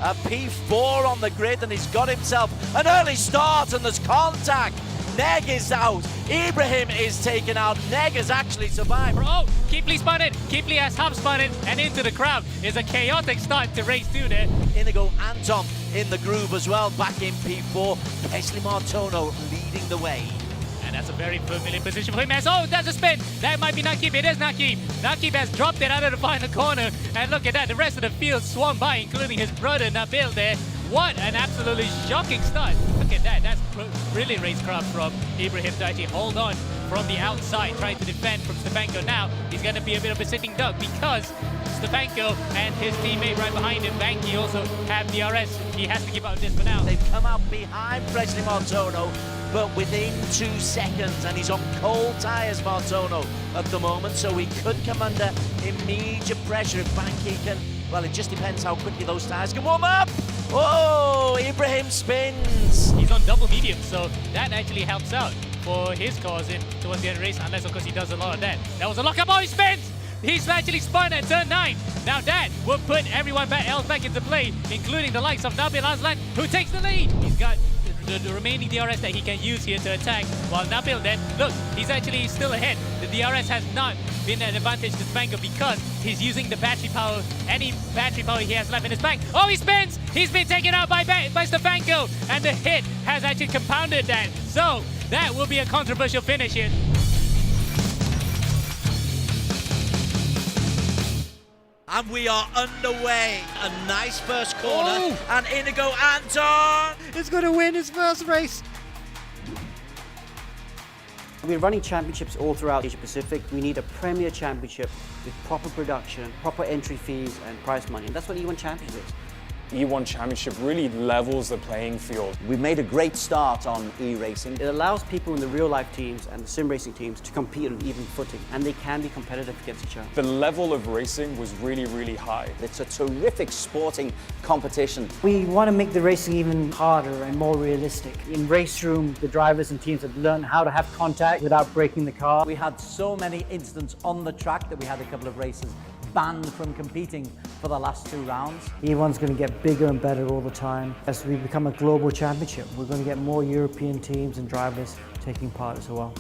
A P4 on the grid, and he's got himself an early start, and there's contact. Neg is out. Ibrahim is taken out. Neg has actually survived. Oh, Keeply spun it. Keeply has half spun it, and into the crowd. Is a chaotic start to race 2 there. Inigo Anton in the groove as well, back in P4. Presley Martono leading the way. And that's a very familiar position for him. Oh, that's a spin. That might be Nakib. It is Nakib. Nakib has dropped it out of the final corner. And look at that. The rest of the field swung by, including his brother Nabil there. What an absolutely shocking start. Look at that. That's brilliant racecraft from Ibrahim to actually hold on from the outside, trying to defend from Stefanko. Now, he's going to be a bit of a sitting duck because Stefanko and his teammate right behind him, Banky, also have DRS. He has to give up this for now. They've come out behind Presley Martono, but within 2 seconds, and he's on cold tyres, Martono, at the moment, so he could come under immediate pressure if Banky can. Well, it just depends how quickly those tyres can warm up. Oh, Ibrahim spins. He's on double medium, so that actually helps out for his cause towards the end of the race, unless, of course, he does a lot of that. That was a lockup. Oh, he spins! He's actually spun at turn 9. Now that will put everyone else back into play, including the likes of Nabil Aslan, who takes the lead. He's got the remaining DRS that he can use here to attack, while Nabil then, look, he's actually still ahead. The DRS has not been an advantage to Stefanko because he's using the battery power, any battery power he has left in his bank. Oh, he spins! He's been taken out by Stefanko, and the hit has actually compounded that. So that will be a controversial finish here. And we are underway. A nice first corner. Oh. And Inigo Anton. Is going to win his first race. We're running championships all throughout Asia Pacific. We need a premier championship with proper production, proper entry fees and prize money. And that's what E1 Championship is. E1 Championship really levels the playing field. We've made a great start on e-racing. It allows people in the real-life teams and the sim racing teams to compete on even footing, and they can be competitive against each other. The level of racing was really, really high. It's a terrific sporting competition. We want to make the racing even harder and more realistic. In RaceRoom, the drivers and teams have learned how to have contact without breaking the car. We had so many incidents on the track that we had a couple of races banned from competing for the last 2 rounds. E1's going to get bigger and better all the time. As we become a global championship, we're going to get more European teams and drivers taking part as well.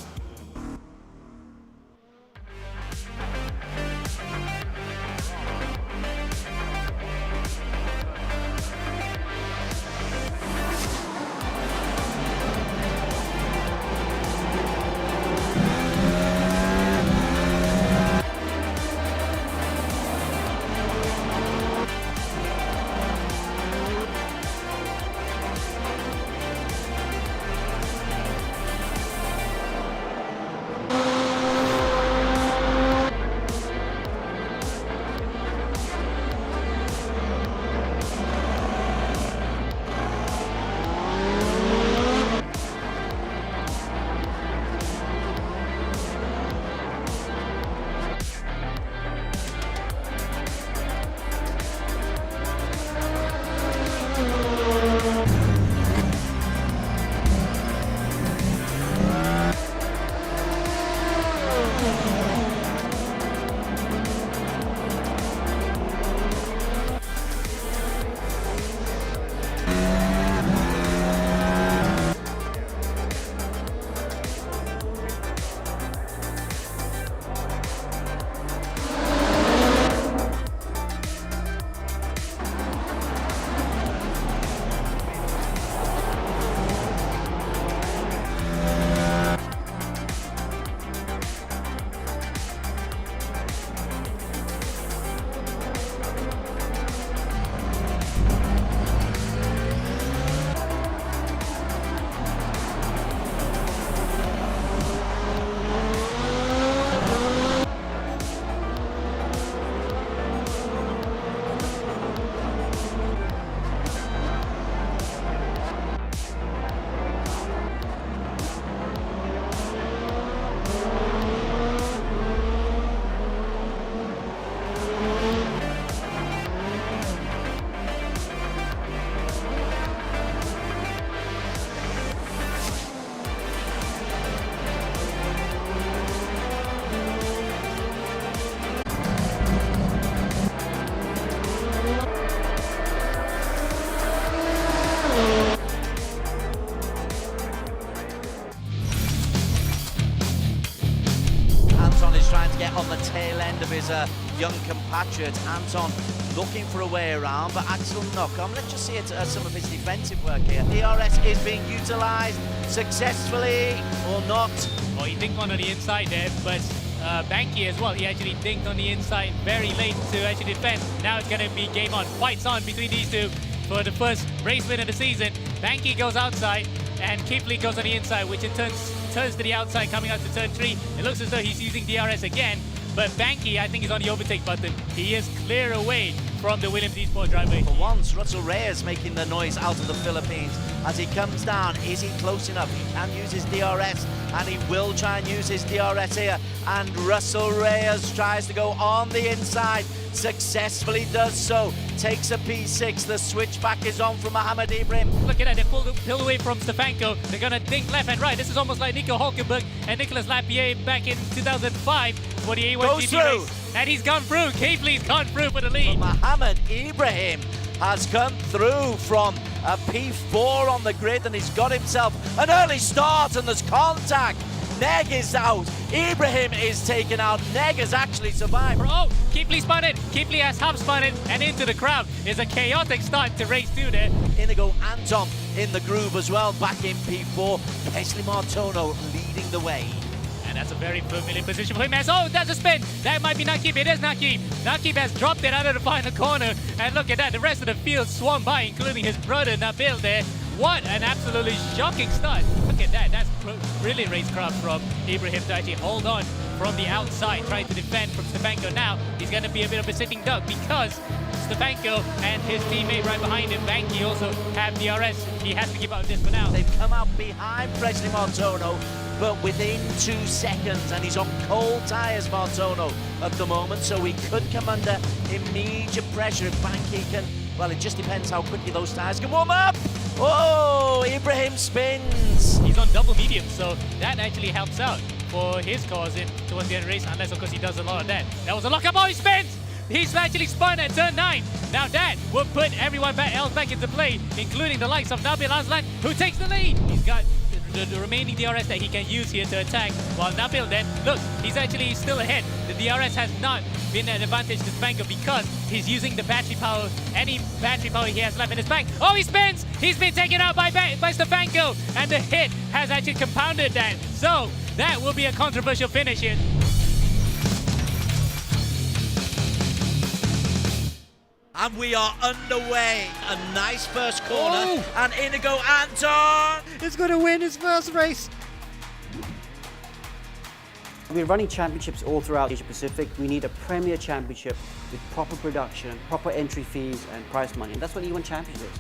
his young compatriot Anton looking for a way around, but Axel knock-on. Let's just see it, some of his defensive work here. DRS is being utilised successfully or not. Well, he dinked one on the inside there, but Banky as well, he actually dinked on the inside very late to actually defend. Now it's going to be game on. Fights on between these two for the first race win of the season. Banky goes outside and Keithley goes on the inside, which in turns to the outside coming out to turn 3. It looks as though he's using DRS again, but Banky, I think, is on the overtake button. He is clear away from the Williams Esports driver. For once, Russell Reyes making the noise out of the Philippines as he comes down. Is he close enough? He can use his DRS, and he will try and use his DRS here. And Russell Reyes tries to go on the inside, successfully does so. Takes a P6. The switchback is on from Mohamed Ibrahim. Look at that, they pulled away from Stefanko. They're gonna dink left and right. This is almost like Nico Hulkenberg and Nicolas Lapierre back in 2005 for the A1 Goes GP through. race. And he's gone through. Keithley's gone through for the lead. Mohamed Ibrahim has come through from a P4 on the grid, and he's got himself an early start, and there's contact. Neg is out. Ibrahim is taken out. Neg has actually survived. Oh, Keithley spun it. Keithley has half spun it and into the crowd. It's a chaotic start to race 2 there. Inigo Anton in the groove as well, back in P4. Wesley Martono leading the way. And that's a very familiar position for him. Oh, that's a spin. That might be Nakib. It is Nakib. Nakib has dropped it out of the final corner. And look at that. The rest of the field swung by, including his brother Nabil there. What an absolutely shocking start. Look at that. That's brilliant racecraft from Ibrahim to actually hold on from the outside, trying to defend from Stefanko. Now, he's going to be a bit of a sitting duck because Stefanko and his teammate right behind him, Banky, also have DRS. He has to give up this for now. They've come out behind Wesley Martono, but within 2 seconds, and he's on cold tyres, Martono, at the moment, so he could come under immediate pressure if Banky can. Well, it just depends how quickly those tyres can warm up. Oh, Ibrahim spins. He's on double medium, so that actually helps out for his cause towards the end of the race, unless, of course, he does a lot of that. That was a lockup. Oh, he spins! He's actually spun at turn 9. Now that will put everyone else back into play, including the likes of Nabil Aslan, who takes the lead. He's got the remaining DRS that he can use here to attack, while Nabil then, look, he's actually still ahead. The DRS has not been an advantage to Stefanko because he's using the battery power, any battery power he has left in his bank. Oh, he spins! He's been taken out by Stefanko, and the hit has actually compounded that. So that will be a controversial finish here. And we are underway. A nice first corner. Oh. And Inigo Anton. He's going to win his first race. We're running championships all throughout Asia Pacific. We need a premier championship with proper production, proper entry fees and prize money. And that's what E1 Championship is.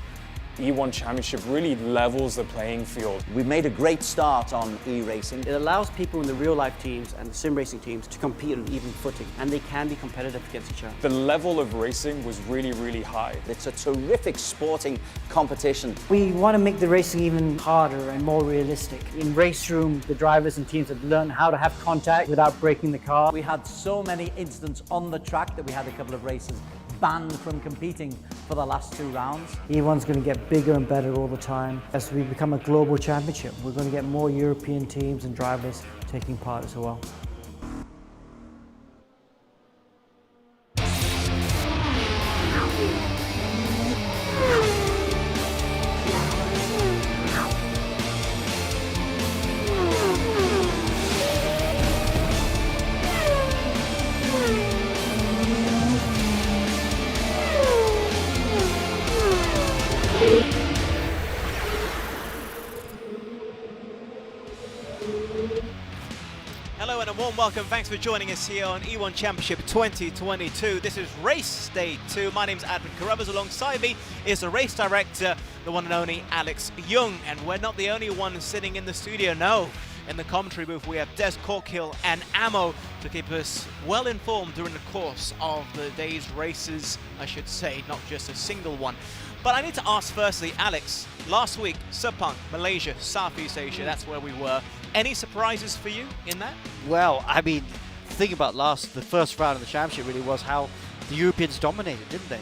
E1 Championship really levels the playing field. We've made a great start on e-racing. It allows people in the real-life teams and the sim racing teams to compete on an even footing, and they can be competitive against each other. The level of racing was really, really high. It's a terrific sporting competition. We want to make the racing even harder and more realistic. In RaceRoom, the drivers and teams have learned how to have contact without breaking the car. We had so many incidents on the track that we had a couple of races banned from competing for the last 2 rounds. E1's going to get bigger and better all the time. As we become a global championship, we're going to get more European teams and drivers taking part as well. Hello and a warm welcome. Thanks for joining us here on E1 Championship 2022. This is race day 2. My name's Adrian Carruthers. Alongside me is the race director, the one and only Alex Young. And we're not the only ones sitting in the studio. No, in the commentary booth we have Des Corkhill and Ammo to keep us well informed during the course of the day's races, I should say, not just a single one. But I need to ask firstly, Alex, last week, Sepang, Malaysia, Southeast Asia, that's where we were. Any surprises for you in that? Well, I mean, thing about the first round of the championship really was how the Europeans dominated, didn't they?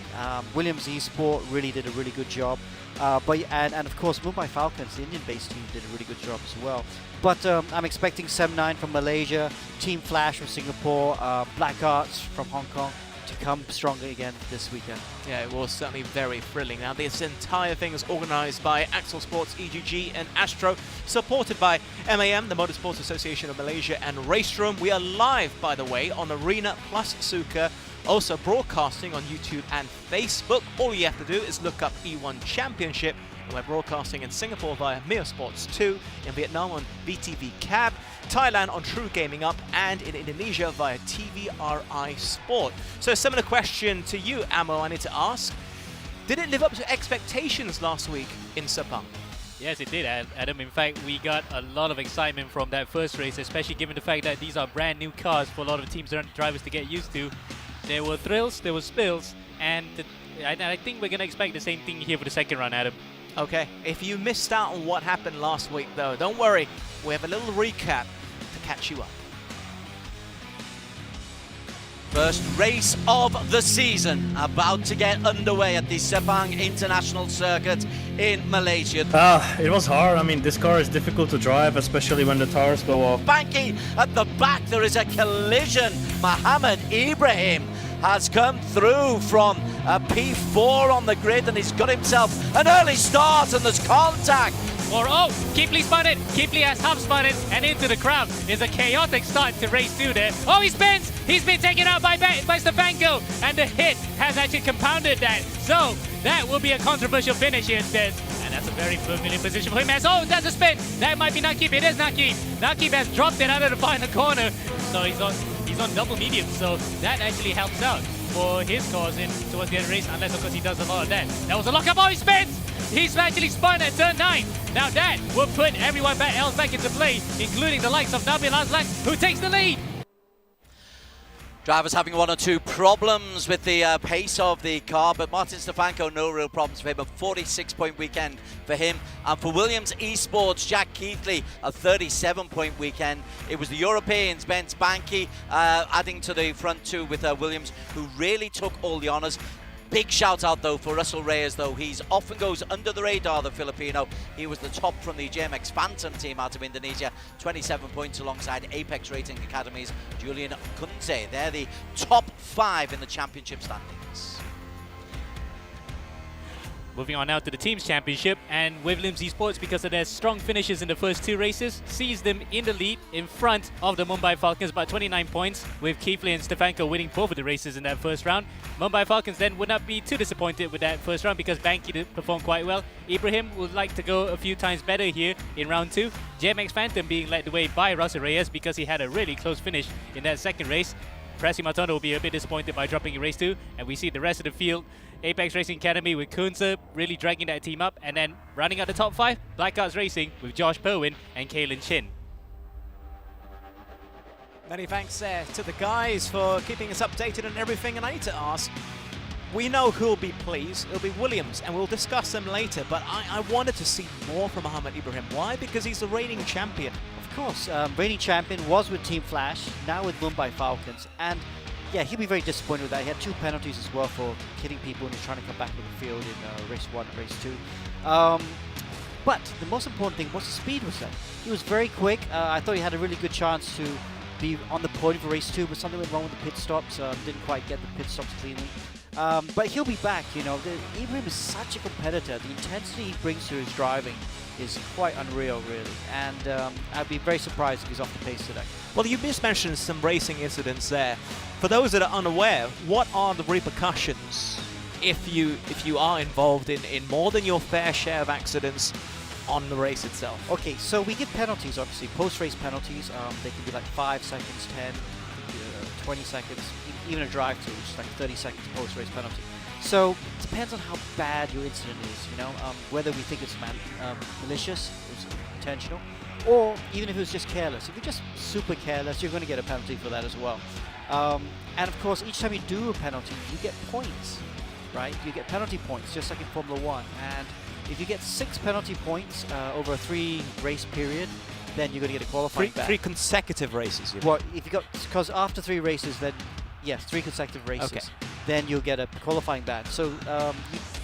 Williams Esport really did a really good job. And of course, Mumbai Falcons, the Indian-based team, did a really good job as well. But I'm expecting 7-9 from Malaysia, Team Flash from Singapore, Black Arts from Hong Kong to come stronger again this weekend. Yeah, it was certainly very thrilling. Now, this entire thing is organised by Axel Sports, EGG and Astro, supported by MAM, the Motorsports Association of Malaysia, and RaceRoom. We are live, by the way, on Arena plus Suka, also broadcasting on YouTube and Facebook. All you have to do is look up E1 Championship. And we're broadcasting in Singapore via Mio Sports 2, in Vietnam on VTV Cab, Thailand on True Gaming Up, and in Indonesia via TVRI Sport. So a similar question to you, Amo, I need to ask. Did it live up to expectations last week in Sepang? Yes, it did, Adam. In fact, we got a lot of excitement from that first race, especially given the fact that these are brand new cars for a lot of teams and drivers to get used to. There were thrills, there were spills, and I think we're going to expect the same thing here for the second round, Adam. Okay, if you missed out on what happened last week, though, don't worry. We have a little recap to catch you up. First race of the season about to get underway at the Sepang International Circuit in Malaysia. It was hard. I mean, this car is difficult to drive, especially when the tires go off. Banky at the back, there is a collision. Mohammed Ibrahim has come through from P4 on the grid and he's got himself an early start and there's contact. Keepley spun it. Keepley has half spun it and into the crowd. There's a chaotic start to race 2 there. Oh, he spins! He's been taken out by Stefanko, and the hit has actually compounded that. So that will be a controversial finish here instead. And that's a very familiar position for him. That's a spin. That might be Nakib. It is Nakib. Nakib has dropped it out of the final corner. So he's on double medium. So that actually helps out for his cause in towards the end of the race, unless of course he does a lot of that. That was a lockup. Oh, he spins! He's actually spun at turn 9. Now that will put everyone else back into play, including the likes of Nabil Azlan, who takes the lead. Drivers having one or two problems with the pace of the car, but Martin Stefanko, no real problems for him. A 46-point weekend for him. And for Williams Esports, Jack Keithley, a 37-point weekend. It was the Europeans, Ben Spanky, adding to the front two with Williams, who really took all the honours. Big shout out though for Russell Reyes, though. He's often goes under the radar, the Filipino. He was the top from the JMX Phantom team out of Indonesia. 27 points alongside Apex Rating Academy's Julian Kunze. They're the top 5 in the championship standings. Moving on now to the Teams Championship, and Williams Esports, because of their strong finishes in the first 2 races, sees them in the lead in front of the Mumbai Falcons by 29 points, with Keithley and Stefanko winning both of the races in that first round. Mumbai Falcons then would not be too disappointed with that first round because Banky did perform quite well. Ibrahim would like to go a few times better here in round 2. JMX Phantom being led the way by Russell Reyes because he had a really close finish in that second race. Pressy Matondo will be a bit disappointed by dropping in race 2, and we see the rest of the field. Apex Racing Academy with Kunze really dragging that team up, and then running out the top 5, Black Arts Racing with Josh Perwin and Kalen Chin. Many thanks there to the guys for keeping us updated on everything, and I need to ask, we know who'll be pleased. It'll be Williams, and we'll discuss them later, but I wanted to see more from Mohammed Ibrahim. Why? Because he's the reigning champion. Of course, reigning champion, was with Team Flash, now with Mumbai Falcons, and yeah, he'll be very disappointed with that. He had 2 penalties as well for hitting people when he's trying to come back to the field in race 1 and race 2. But the most important thing was the speed was there. He was very quick. I thought he had a really good chance to be on the podium for race 2, but something went wrong with the pit stops. Didn't quite get the pit stops cleanly. But he'll be back, you know. Ibrahim is such a competitor. The intensity he brings to his driving is quite unreal, really. And I'd be very surprised if he's off the pace today. Well, you just mentioned some racing incidents there. For those that are unaware, what are the repercussions if you are involved in more than your fair share of accidents on the race itself? Okay, so we get penalties, obviously, post-race penalties. They can be like 5 seconds, 10, 20 seconds, even a drive-through, which is like 30 seconds post-race penalty. So it depends on how bad your incident is, you know, whether we think it's malicious, it was intentional, or even if it was just careless. If you're just super careless, you're going to get a penalty for that as well. And of course, each time you do a penalty, you get points, right? You get penalty points, just like in Formula 1. And if you get 6 penalty points over a 3-race period, then you're going to get a qualifying ban. Three consecutive races. You mean? Well, if you got, because after 3 races, then yes, 3 consecutive races, Okay. then you'll get a qualifying ban. So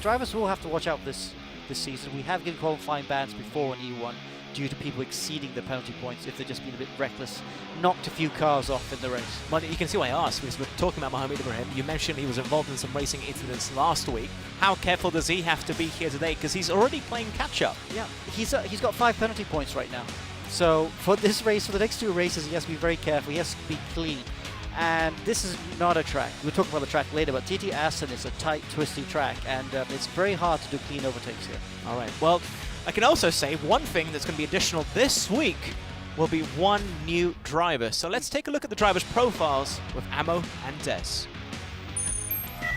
drivers will have to watch out this season. We have given qualifying bans before in E1 due to people exceeding the penalty points if they're just being a bit reckless, knocked a few cars off in the race. Well, you can see why I asked, because we're talking about Mohamed Ibrahim. You mentioned he was involved in some racing incidents last week. How careful does he have to be here today? Because he's already playing catch-up. Yeah, he's got 5 penalty points right now. So for this race, for the next 2 races, he has to be very careful. He has to be clean. And this is not a track. We'll talk about the track later, but TT Assen is a tight, twisty track, and it's very hard to do clean overtakes here. All right. Well, I can also say one thing that's going to be additional this week will be 1 new driver. So let's take a look at the drivers' profiles with Ammo and Des.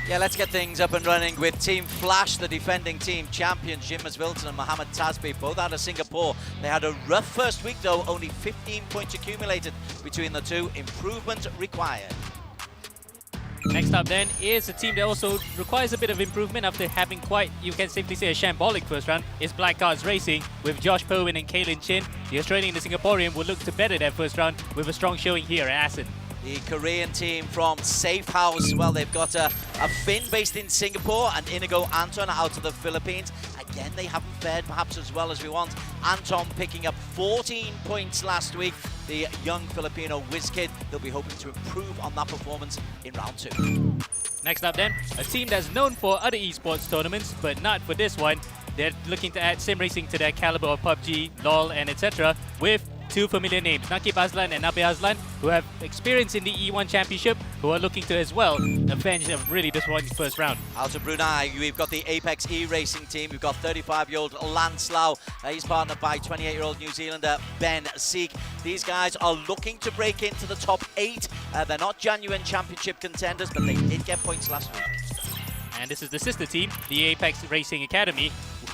Yeah, let's get things up and running with Team Flash, the defending team champions, Jimas Wilton and Mohammed Tasbi, both out of Singapore. They had a rough first week though, only 15 points accumulated between the two. Improvement required. Next up then is a team that also requires a bit of improvement after having quite, you can safely say, a shambolic first round. Is Black Cards Racing with Josh Perwin and Kaylin Chin. The Australian and the Singaporean will look to better their first round with a strong showing here at Assen. The Korean team from Safe House, well, they've got a Finn based in Singapore and Inigo Anton out of the Philippines. Again, they haven't fared perhaps as well as we want. Anton picking up 14 points last week. The young Filipino whiz kid, they'll be hoping to improve on that performance in round 2. Next up then, a team that's known for other esports tournaments, but not for this one. They're looking to add sim racing to their caliber of PUBG, LoL, and etc. with 2 familiar names, Nakib Aslan and Nabi Aslan, who have experience in the E1 Championship, who are looking to as well avenge a really disappointing first round. Out of Brunei, we've got the Apex E-Racing team. We've got 35-year-old Lance Lau. He's partnered by 28-year-old New Zealander Ben Seek. These guys are looking to break into the top 8. They're not genuine championship contenders, but they did get points last week. And this is the sister team, the Apex Racing Academy,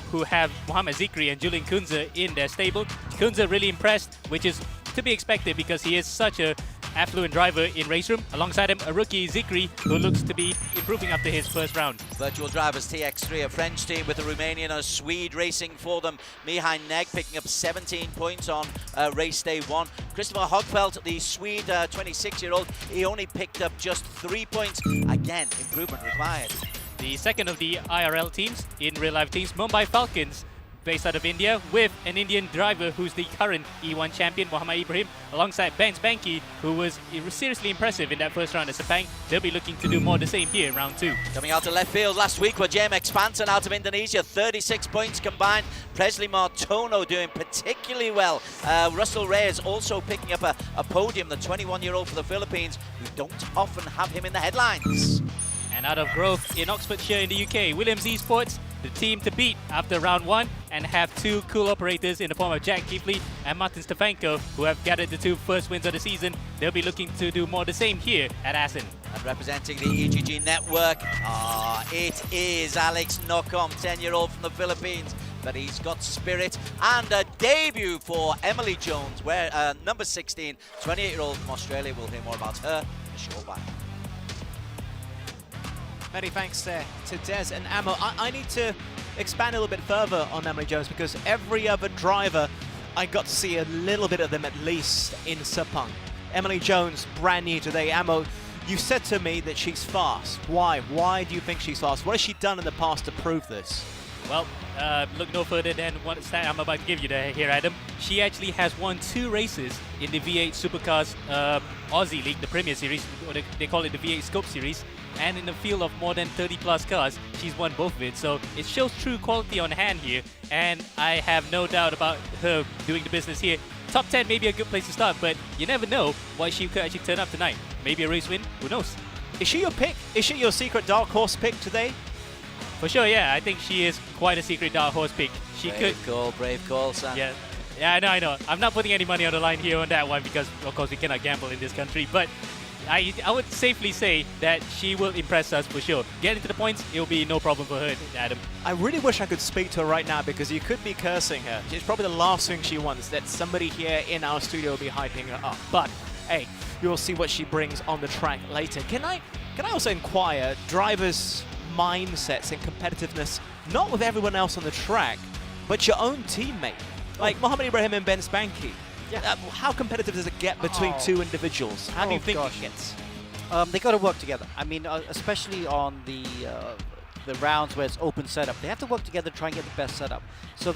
who have Mohamed Zikri and Julian Kunze in their stable. Kunze really impressed, which is to be expected because he is such a affluent driver in RaceRoom. Alongside him, a rookie Zikri, who looks to be improving after his first round. Virtual Drivers TX3, a French team with a Romanian and a Swede racing for them. Mihai Neg picking up 17 points on race day 1. Christopher Hogfeldt, the Swede 26-year-old, he only picked up just 3 points. Again, improvement required. The second of the IRL teams, in real-life teams, Mumbai Falcons, based out of India, with an Indian driver who's the current E1 champion, Mohamed Ibrahim, alongside Ben Spanky, who was seriously impressive in that first round at Sepang. They'll be looking to do more the same here in round 2. Coming out of left field last week were JMX Panton out of Indonesia, 36 points combined. Presley Martono doing particularly well. Russell Reyes also picking up a podium, the 21-year-old for the Philippines. We don't often have him in the headlines. And out of growth in Oxfordshire in the UK, Williams Esports, the team to beat after round 1 and have 2 cool operators in the form of Jack Keefley and Martin Stefanko, who have gathered the 2 first wins of the season. They'll be looking to do more the same here at Assen. And representing the EGG network, it is Alex Nokom, 10-year-old from the Philippines. But he's got spirit, and a debut for Emily Jones, where number 16, 28-year-old from Australia. We'll hear more about her in a short while. Many thanks there to Des and Ammo. I need to expand a little bit further on Emily Jones, because every other driver, I got to see a little bit of them at least in Sepang. Emily Jones, brand new today. Ammo, you said to me that she's fast. Why? Why do you think she's fast? What has she done in the past to prove this? Well, look no further than what stat I'm about to give you there, here, Adam. She actually has won 2 races in the V8 Supercars Aussie League, the Premier Series, or they call it the V8 Scope Series. And in a field of more than 30 plus cars, she's won both of it. So it shows true quality on hand here. And I have no doubt about her doing the business here. Top 10 may be a good place to start, but you never know what she could actually turn up tonight. Maybe a race win, who knows? Is she your pick? Is she your secret dark horse pick today? For sure, yeah. I think she is quite a secret dark horse pick. She Brave call, Sam. Yeah, I know. I'm not putting any money on the line here on that one because, of course, we cannot gamble in this country. But I would safely say that she will impress us for sure. Getting to the points, it will be no problem for her, Adam. I really wish I could speak to her right now, because you could be cursing her. It's probably the last thing she wants, that somebody here in our studio will be hyping her up. But, hey, you'll see what she brings on the track later. Can I also inquire drivers' mindsets and competitiveness, not with everyone else on the track, but your own teammate? Like Mohamed Ibrahim and Ben Spanky. How competitive does it get between two individuals? How do you think it gets? They got to work together. I mean, especially on the rounds where it's open setup, they have to work together to try and get the best setup. So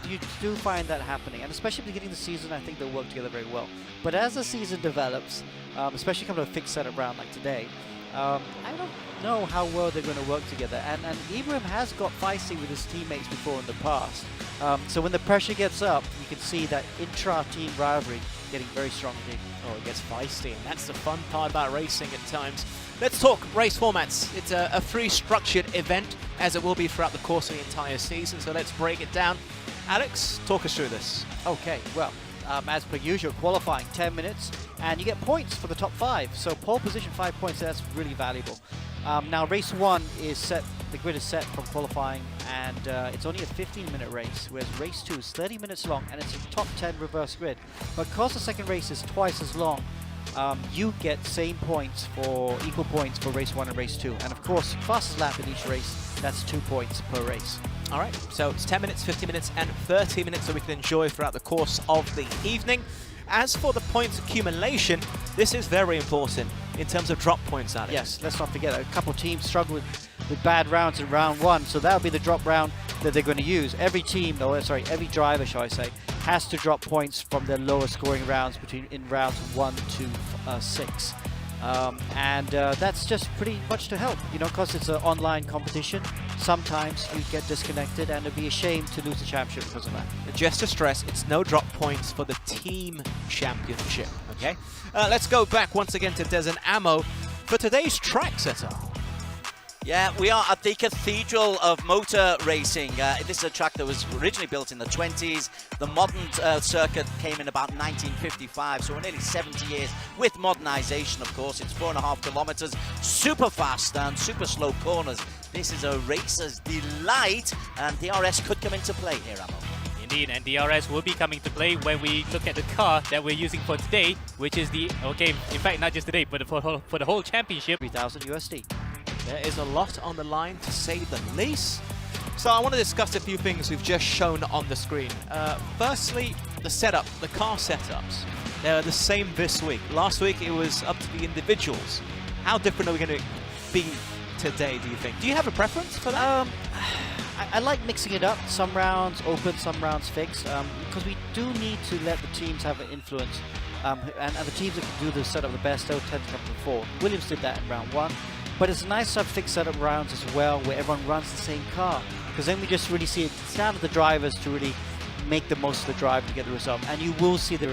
you do find that happening, and especially at the beginning of the season, I think they'll work together very well. But as the season develops, especially coming to a fixed setup round like today, I don't know how well they're going to work together. And Ibrahim has got feisty with his teammates before in the past. So when the pressure gets up, you can see that intra-team rivalry getting very strong indeed. Oh, it gets feisty, and that's the fun part about racing at times. Let's talk race formats. It's a free structured event, as it will be throughout the course of the entire season, so let's break it down. Alex, talk us through this. Okay, well, as per usual, qualifying 10 minutes, and you get points for the top 5. So pole position 5 points, that's really valuable. Now race 1 is set, the grid is set from qualifying, and it's only a 15-minute race, whereas race 2 is 30 minutes long, and it's a top 10 reverse grid. But because the second race is twice as long, you get same points for equal points for race 1 and race 2. And of course, fastest lap in each race, that's 2 points per race. All right, so it's 10 minutes, 50 minutes, and 30 minutes that we can enjoy throughout the course of the evening. As for the points accumulation, this is very important in terms of drop points, Alex. Yes, let's not forget, a couple teams struggled with bad rounds in round 1, so that'll be the drop round that they're going to use. Every team, every driver, shall I say, has to drop points from their lower scoring rounds in rounds 1 to 6. That's just pretty much to help, because it's an online competition. Sometimes you get disconnected, and it'd be a shame to lose the championship because of that. Just to stress, it's no drop points for the team championship, okay? Let's go back once again to Des and Ammo for today's track setup. Yeah, we are at the Cathedral of Motor Racing. This is a track that was originally built in the 20s. The modern circuit came in about 1955, so we're nearly 70 years with modernisation, of course. It's 4.5 kilometres, super fast and super slow corners. This is a racer's delight, and DRS could come into play here, Ammo. Indeed, and DRS will be coming to play when we look at the car that we're using for today, which is the, in fact, not just today, but for the whole championship. 3,000 USD. There is a lot on the line, to say the least. So I want to discuss a few things we've just shown on the screen. Firstly, the setup, the car setups. They're the same this week. Last week it was up to the individuals. How different are we going to be today, do you think? Do you have a preference for that? I like mixing it up. Some rounds open, some rounds fixed, because we do need to let the teams have an influence. And the teams that can do the setup the best, they'll tend to come before. Williams did that in round 1. But it's nice to have fixed setup rounds as well, where everyone runs the same car, because then we just really see it's down to the drivers to really make the most of the drive to get the result. And you will see the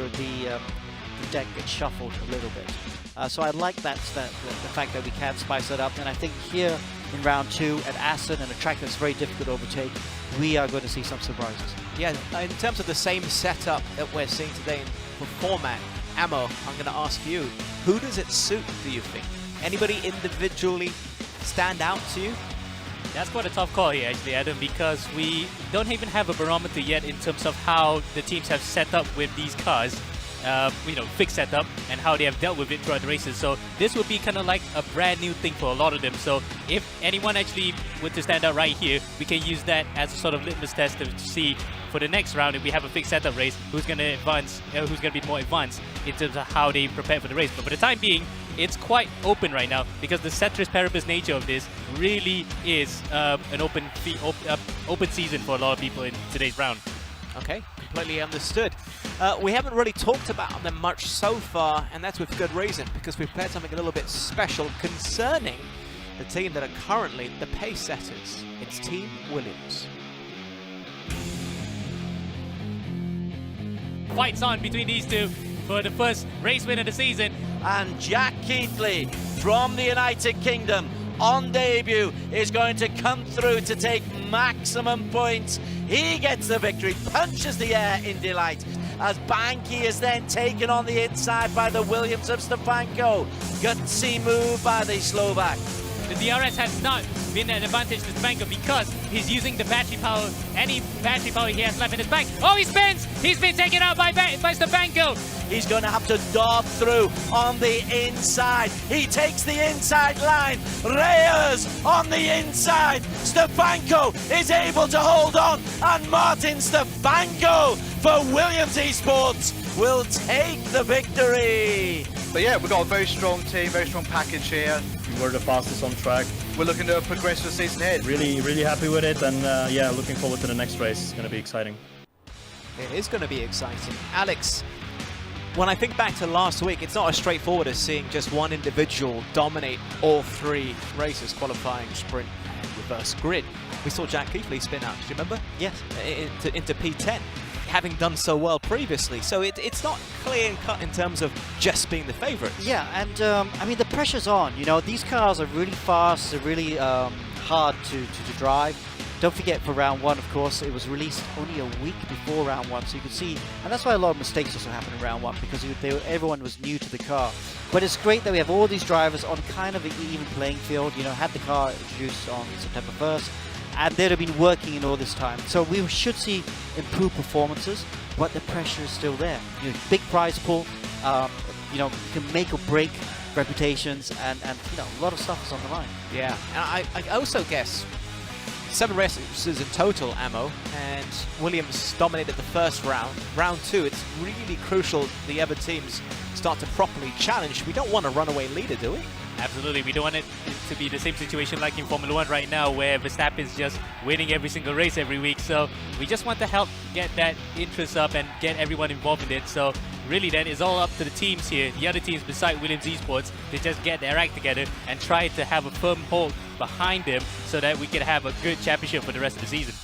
deck get shuffled a little bit. So I like the fact that we can spice it up. And I think here in round 2 at Assen, and a track that's very difficult to overtake, we are going to see some surprises. Yeah, in terms of the same setup that we're seeing today for format, Ammo, I'm going to ask you, who does it suit, do you think? Anybody individually stand out to you? That's quite a tough call here, actually, Adam, because we don't even have a barometer yet in terms of how the teams have set up with these cars, fixed setup, and how they have dealt with it throughout the races. So this would be kind of like a brand new thing for a lot of them. So if anyone actually were to stand out right here, we can use that as a sort of litmus test to see for the next round, if we have a fixed setup race, who's going to advance, who's going to be more advanced in terms of how they prepare for the race. But for the time being, it's quite open right now, because the ceteris paribus nature of this really is an open season for a lot of people in today's round. Okay, completely understood. We haven't really talked about them much so far, and that's with good reason, because we've prepared something a little bit special concerning the team that are currently the pace setters. It's Team Williams. Fights on between these two for the first race win of the season. And Jack Keithley from the United Kingdom on debut is going to come through to take maximum points. He gets the victory, punches the air in delight, as Banky is then taken on the inside by the Williams of Stefanko. Gutsy move by the Slovak. the DRS has not been an advantage to Stefanko because he's using the battery power, any battery power he has left in his bank. Oh, he spins! He's been taken out by Stefanko! He's going to have to dart through on the inside. He takes the inside line. Reyes on the inside. Stefanko is able to hold on. And Martin Stefanko for Williams Esports will take the victory. But yeah, we've got a very strong team, very strong package here. We're the fastest on track. We're looking to progress for the season ahead. Really happy with it, and yeah, looking forward to the next race. It's going to be exciting. It is going to be exciting. Alex, when I think back to last week, it's not as straightforward as seeing just one individual dominate all three races, qualifying, sprint, and reverse grid. We saw Jack Keithley spin out, do you remember? Yes. Into P10, having done so well previously. So it's not clear and cut in terms of just being the favourite. Yeah, and I mean, the pressure's on. You know, these cars are really fast, they're really hard to drive. Don't forget, for round one, of course, it was released only a week before round one, so you could see, and that's why a lot of mistakes also happened in round one, because everyone was new to the car. But it's great that we have all these drivers on kind of an even playing field. You know, had the car introduced on September 1st, and they'd have been working in all this time. So we should see improved performances, but the pressure is still there. You know, big prize pool, you know, you can make or break reputations, and you know, a lot of stuff is on the line. Yeah, and I also guess 7 races in total, Ammo, and Williams dominated the first round. Round 2, it's really crucial the other teams start to properly challenge. We don't want a runaway leader, do we? Absolutely, we don't want it to be the same situation like in Formula 1 right now, where Verstappen's just winning every single race every week. So we just want to help get that interest up and get everyone involved in it. So really then it's all up to the teams here, the other teams beside Williams Esports, to just get their act together and try to have a firm hold behind them so that we can have a good championship for the rest of the season.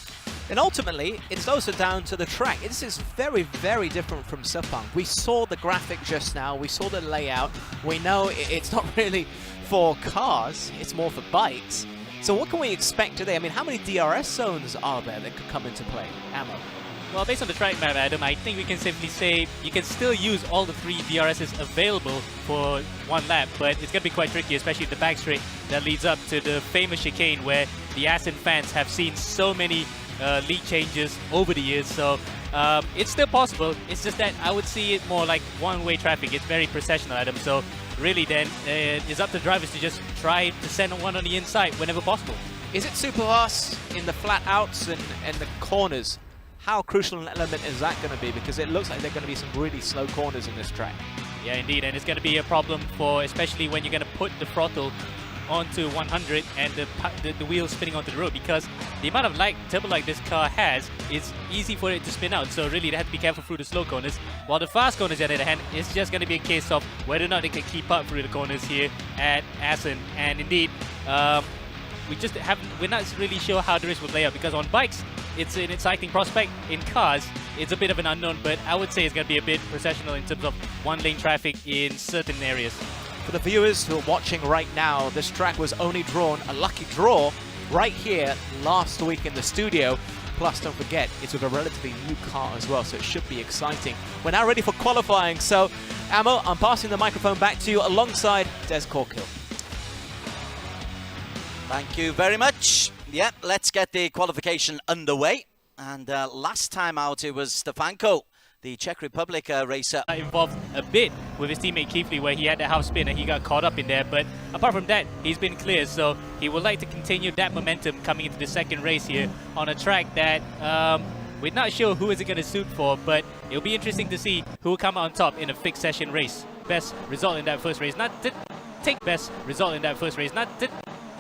And ultimately, it's also down to the track. This is very, very different from Sepang. We saw the graphic just now, we saw the layout. We know it's not really for cars, it's more for bikes. So what can we expect today? I mean, how many DRS zones are there that could come into play? Ammo. Well, based on the track map, Adam, I think we can simply say you can still use all the 3 DRSs available for one lap, but it's going to be quite tricky, especially the back straight that leads up to the famous chicane where the Assen fans have seen so many lead changes over the years. So it's still possible. It's just that I would see it more like one-way traffic. It's very processional, Adam. So really then it's up to drivers to just try to send one on the inside whenever possible. Is it super fast in the flat outs and the corners? How crucial an element is that going to be? Because it looks like there are going to be some really slow corners in this track. Yeah, indeed, and it's going to be a problem for, especially when you're going to put the throttle onto 100 and the wheels spinning onto the road, because the amount of turbo lag this car has, it's easy for it to spin out. So really, they have to be careful through the slow corners. While the fast corners, on the other hand, it's just going to be a case of whether or not they can keep up through the corners here at Assen. And indeed, we're not really sure how the race will play out, because on bikes, it's an exciting prospect. In cars, it's a bit of an unknown, but I would say it's going to be a bit processional in terms of one-lane traffic in certain areas. For the viewers who are watching right now, this track was only drawn a lucky draw right here last week in the studio. Plus, don't forget, it's with a relatively new car as well, so it should be exciting. We're now ready for qualifying, so Ammo, I'm passing the microphone back to you alongside Des Corkill. Thank you very much. Yeah, let's get the qualification underway. And last time out, it was Stefanko, the Czech Republic racer. Involved a bit with his teammate Keithley, where he had the half spin and he got caught up in there. But apart from that, he's been clear. So he would like to continue that momentum coming into the second race here on a track that we're not sure who is it going to suit for, but it'll be interesting to see who will come out on top in a fixed session race. Best result in that first race. Not to take best result in that first race. Not to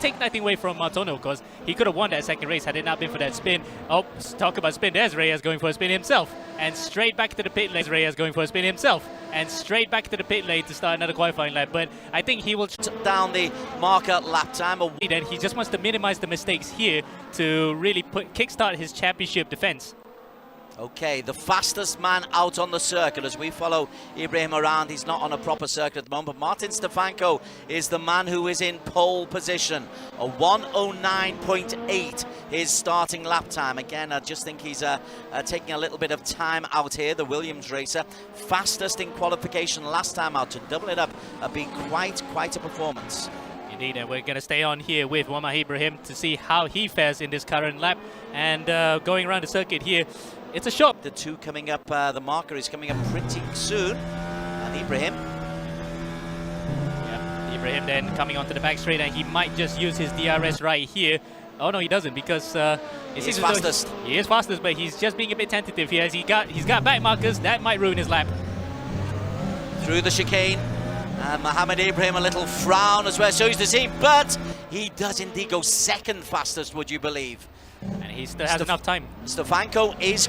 take nothing away from Martono, because he could have won that second race had it not been for that spin. Oh, talk about spin. There's Reyes going for a spin himself. And straight back to the pit lane. Reyes going for a spin himself. And straight back to the pit lane to start another qualifying lap. But I think he will down the marker lap time. And he just wants to minimize the mistakes here to really kickstart his championship defense. Okay, the fastest man out on the circuit as we follow Ibrahim around. He's not on a proper circuit at the moment, but Martin Stefanko is the man who is in pole position. A 1:09.8 his starting lap time. Again, I just think he's taking a little bit of time out here, the Williams racer. Fastest in qualification last time out. To double it up, be quite a performance. Indeed, and we're going to stay on here with Muhammad Ibrahim to see how he fares in this current lap. And going around the circuit here, it's a shot. The two coming up, the marker is coming up pretty soon. And Ibrahim. Yeah, Ibrahim then coming onto the back straight, and he might just use his DRS right here. Oh no, he doesn't, because he's fastest. He is fastest, but he's just being a bit tentative here as he's got back markers. That might ruin his lap. Through the chicane. And Muhammad Ibrahim, a little frown as well, shows the team, but he does indeed go second fastest, would you believe? And he still has enough time. Stefanko is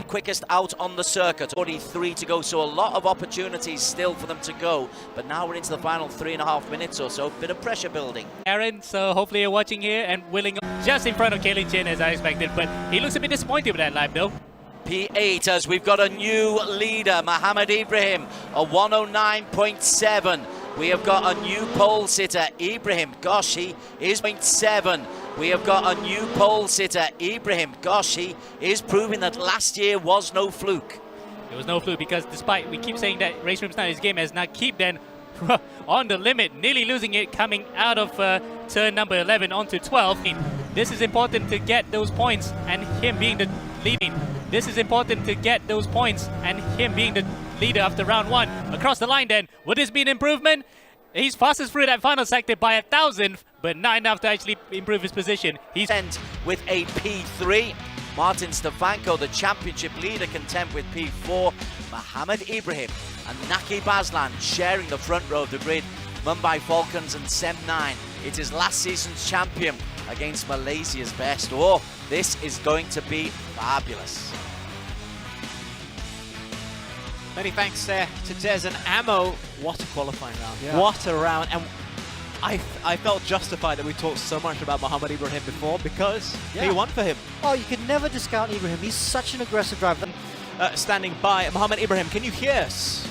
quickest out on the circuit. 43 to go, so a lot of opportunities still for them to go. But now we're into the final 3.5 minutes or so. Bit of pressure building. Aaron, so hopefully you're watching here and willing just in front of Kaelin Chin as I expected, but he looks a bit disappointed with that lap though. P8 as we've got a new leader, Muhammad Ibrahim, a 109.7. We have got a new pole sitter, Ibrahim. Gosh, he is 0.7. We have got a new pole sitter, Ibrahim. Gosh, he is proving that last year was no fluke. It was no fluke because despite we keep saying that RaceRoom's not his game, as Nakib then on the limit, nearly losing it, coming out of turn number 11 onto 12. This is important to get those points and him being the leading. This is important to get those points and him being the leader after round 1. Across the line then, would this be an improvement? He's fastest through that final sector by 1,000th, but not enough to actually improve his position. He's with a P3. Martin Stefanko, the championship leader, content with P4. Muhammad Ibrahim and Nakib Aslan sharing the front row of the grid. Mumbai Falcons and Sem 9. It is last season's champion against Malaysia's best. Oh, this is going to be fabulous. Many thanks there to Des and Ammo. What a qualifying round. Yeah. What a round. And I felt justified that we talked so much about Muhammad Ibrahim before because he won for him. Oh, you can never discount Ibrahim. He's such an aggressive driver. Standing by, Muhammad Ibrahim, can you hear us?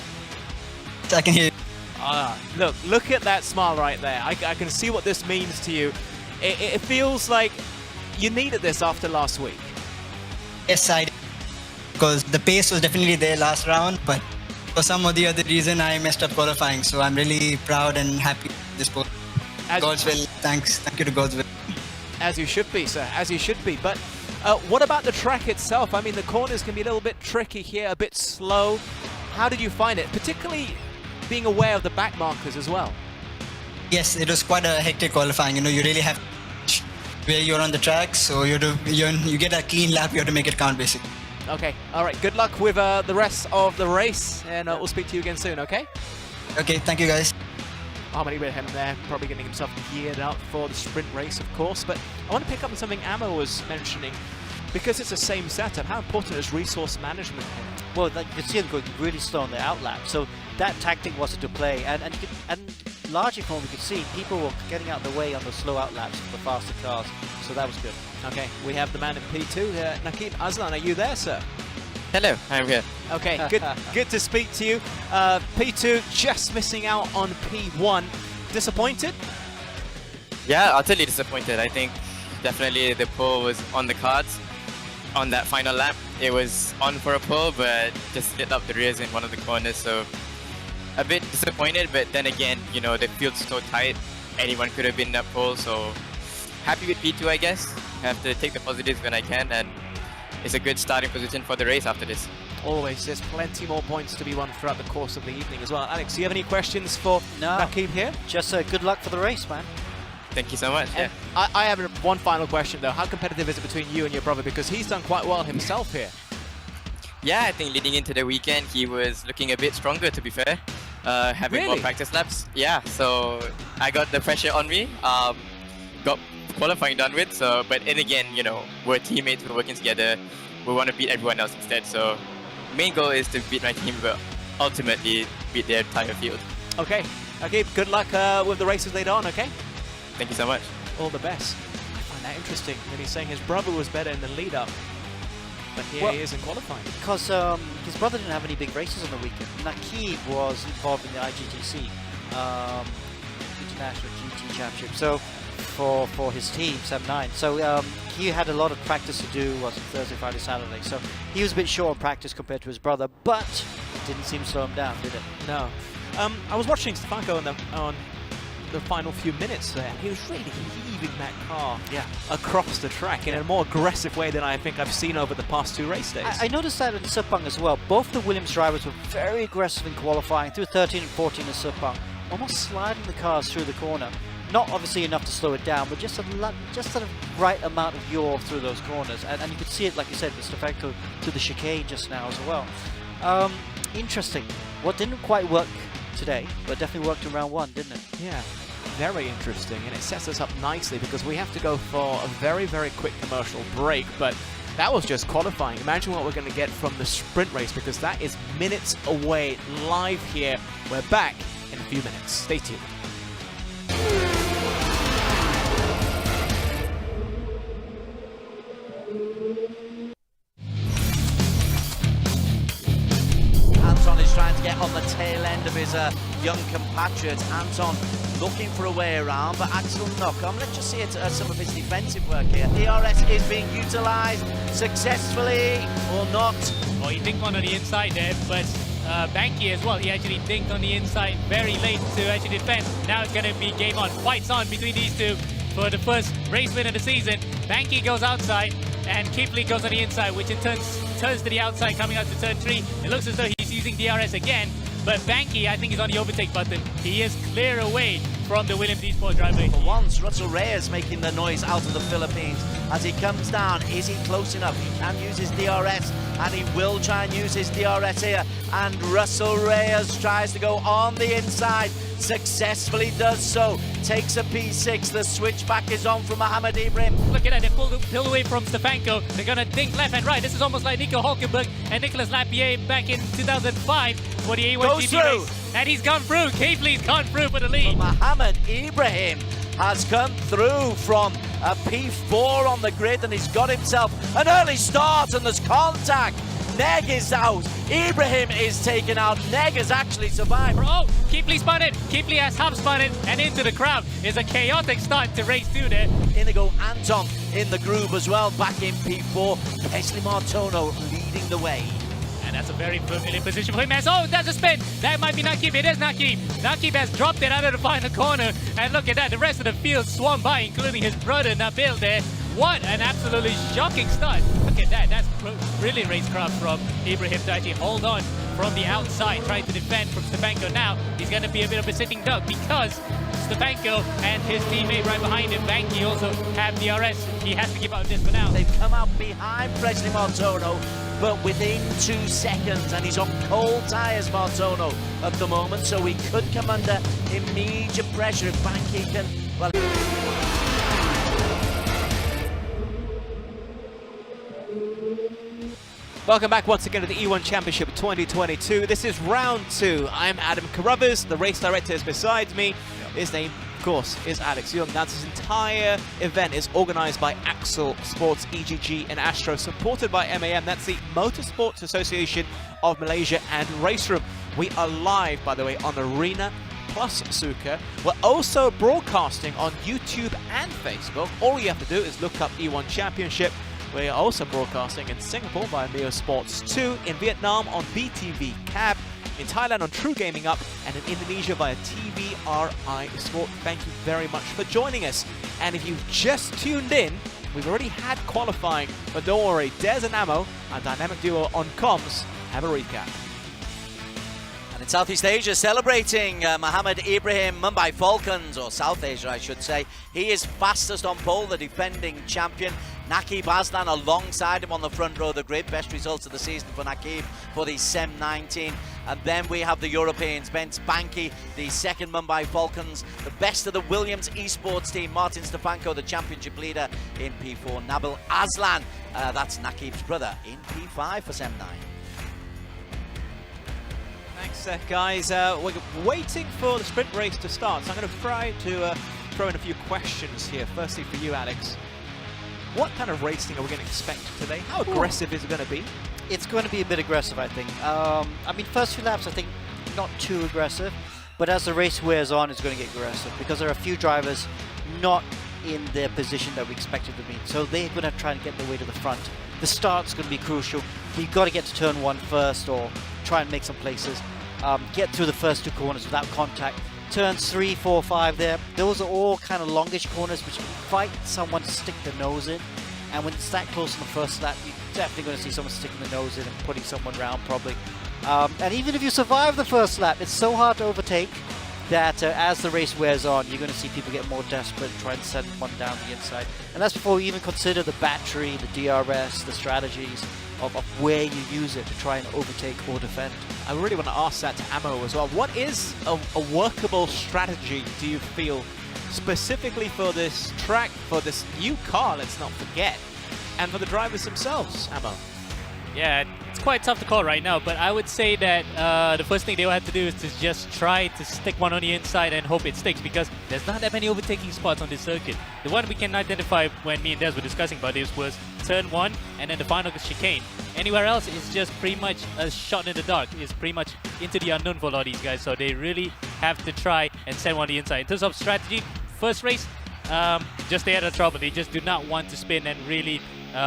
I can hear you. Look at that smile right there. I can see what this means to you. It feels like you needed this after last week. Yes, I did. Because the pace was definitely there last round, but for some or the other reason I messed up qualifying. So I'm really proud and happy with this pole. God's will. Thanks. Thank you to God's will. As you should be, sir. As you should be. But what about the track itself? I mean, the corners can be a little bit tricky here, a bit slow. How did you find it? Particularly being aware of the back markers as well. Yes, it was quite a hectic qualifying. You know, you really have to where you're on the track, so you get a clean lap. You have to make it count, basically. Okay. All right. Good luck with the rest of the race, and we'll speak to you again soon. Okay. Okay. Thank you, guys. Muhammad Ibrahim there, probably getting himself geared up for the sprint race, of course. But I want to pick up on something Ammo was mentioning. Because it's the same setup, how important is resource management here? Well, you can see them going really slow on the outlap, so that tactic was to play, and largely from what we could see, people were getting out of the way on the slow outlaps for the faster cars, so that was good. Okay, we have the man in P2, Nakib Aslan, are you there, sir? Hello, I'm here. Okay, good to speak to you. P2 just missing out on P1. Disappointed? Yeah, utterly disappointed. I think definitely the pole was on the cards. On that final lap, it was on for a pole, but just lit up the rears in one of the corners, so a bit disappointed. But then again, you know, the field's so tight, anyone could have been that pole, so happy with P2, I guess. Have to take the positives when I can, and it's a good starting position for the race after this. Always, there's plenty more points to be won throughout the course of the evening as well. Alex, do you have any questions for Nakib here? Just good luck for the race, man. Thank you so much. Yeah. I have one final question though. How competitive is it between you and your brother? Because he's done quite well himself here. Yeah, I think leading into the weekend, he was looking a bit stronger, to be fair. Having more practice laps. Yeah, so I got the pressure on me. Got qualifying done with. So, but then again, you know, we're teammates, we're working together. We want to beat everyone else instead. So, main goal is to beat my team, but ultimately beat the entire field. Okay. Okay. Good luck with the races later on. Okay. Thank you so much. All the best. I find that interesting that he's saying his brother was better in the lead-up, but here he is in qualifying. Because his brother didn't have any big races on the weekend. Nakib was involved in the IGTC, International GT Championship, so for his team, Sem 9. So he had a lot of practice to do, was it Thursday, Friday, Saturday. So he was a bit short on practice compared to his brother, but it didn't seem to slow him down, did it? No. I was watching Stefanko on the final few minutes there. He was really heaving that car across the track in a more aggressive way than I think I've seen over the past 2 race days. I noticed that in Sepang as well. Both the Williams drivers were very aggressive in qualifying through 13 and 14 in Sepang, almost sliding the cars through the corner. Not obviously enough to slow it down, but just the right amount of yaw through those corners. And you could see it, like you said, with Stefanko to the chicane just now as well. Interesting. What didn't quite work today, but definitely worked in round 1, didn't it? Yeah, very interesting, and it sets us up nicely because we have to go for a very, very quick commercial break, but that was just qualifying. Imagine what we're going to get from the sprint race, because that is minutes away live here. We're back in a few minutes. Stay tuned. Anton is trying to get on the tail end of his young compatriot. Anton looking for a way around, but Axel Knockham, let's just see some of his defensive work here. DRS is being utilised successfully or not. Well, he dinked one on the inside there, but Banky as well, he actually dinked on the inside very late to actually defend. Now it's going to be game on. Fights on between these two for the first race win of the season. Banky goes outside, and Kipley goes on the inside, which in turns to the outside coming out to turn 3. It looks as though he's using DRS again, but Banky, I think, is on the overtake button. He is clear away from the Williams Esports driver. For once, Russell Reyes making the noise out of the Philippines as he comes down. Is he close enough? He can use his DRS, and he will try and use his DRS here. And Russell Reyes tries to go on the inside, successfully does so. Takes a P6. The switchback is on from Mohamed Ibrahim. Look at that, they pulled away from Stefanko. They're going to dink left and right. This is almost like Nico Hulkenberg and Nicolas Lapierre back in 2005 for the A1 GP race. And he's gone through. Kipley's gone through for the lead. Mohamed Ibrahim has come through from a P4 on the grid, and he's got himself an early start, and there's contact. Neg is out. Ibrahim is taken out. Neg has actually survived. Oh, Kipley spun it. Kipley has half spun it and into the crowd. It's a chaotic start to race 2 there. Inigo Anton in the groove as well, back in P4. Wesley Martono leading the way. And that's a very familiar position for him. Oh, that's a spin. That might be Nakib. It is Nakib. Nakib has dropped it out of the final corner. And look at that. The rest of the field swam by, including his brother Nabil there. What an absolutely shocking start. Look at that. That's brilliant racecraft from Ibrahim to actually hold on from the outside, trying to defend from Stefanko. Now, he's going to be a bit of a sitting duck because Stefanko and his teammate right behind him, Banky, also have DRS. He has to give up this for now. They've come out behind Wesley Martono, but within 2 seconds, and he's on cold tyres, Martono, at the moment, so he could come under immediate pressure if Banky can, well... Welcome back once again to the E1 Championship 2022. This is round 2. I'm Adam Carruthers. The race director is beside me. His name, of course, is Alex Young. Now, this entire event is organized by Axel Sports, EGG and Astro, supported by MAM. That's the Motorsports Association of Malaysia and RaceRoom. We are live, by the way, on Arena plus Suka. We're also broadcasting on YouTube and Facebook. All you have to do is look up E1 Championship. We are also broadcasting in Singapore via Mio Sports 2, in Vietnam on BTV Cab, in Thailand on True Gaming Up, and in Indonesia via TVRI Sport. Thank you very much for joining us. And if you've just tuned in, we've already had qualifying, but don't worry, Des and Amo, our dynamic duo on comms, have a recap. In Southeast Asia, celebrating Mohamed Ibrahim, Mumbai Falcons, or South Asia I should say. He is fastest on pole, the defending champion. Nakib Aslan alongside him on the front row of the grid. Best results of the season for Nakib for the SEM 19. And then we have the Europeans, Bence Banky, the second Mumbai Falcons. The best of the Williams Esports team, Martin Stefanko, the championship leader in P4. Nabil Aslan, that's Nakib's brother, in P5 for SEM 9. Thanks, guys. We're waiting for the sprint race to start, so I'm going to try to throw in a few questions here. Firstly for you, Alex. What kind of racing are we going to expect today? How aggressive is it going to be? It's going to be a bit aggressive, I think. I mean, first few laps, I think, not too aggressive. But as the race wears on, it's going to get aggressive because there are a few drivers not in their position that we expected to be. So they're going to try and get their way to the front. The start's going to be crucial. You've got to get to turn 1 first or try and make some places. Get through the first 2 corners without contact turns 3, 4, 5 there, those are all kind of longish corners which invite someone to stick the nose in. And when it's that close on the first lap, you're definitely going to see someone sticking the nose in and putting someone round probably. And even if you survive the first lap, it's so hard to overtake that as the race wears on, you're going to see people get more desperate and try and send one down the inside. And that's before you even consider the battery, the DRS, the strategies of where you use it to try and overtake or defend. I really want to ask that to Ammo as well. What is a workable strategy, do you feel, specifically for this track, for this new car, let's not forget, and for the drivers themselves, Ammo? Yeah, it's quite tough to call right now, but I would say that the first thing they will have to do is to just try to stick one on the inside and hope it sticks, because there's not that many overtaking spots on this circuit. The one we can identify when me and Des were discussing about this was turn 1 and then the final chicane. Anywhere else is just pretty much a shot in the dark. It's pretty much into the unknown for a lot of these guys, so they really have to try and send one on the inside. In terms of strategy, first race, just stay out of trouble. They just do not want to spin and really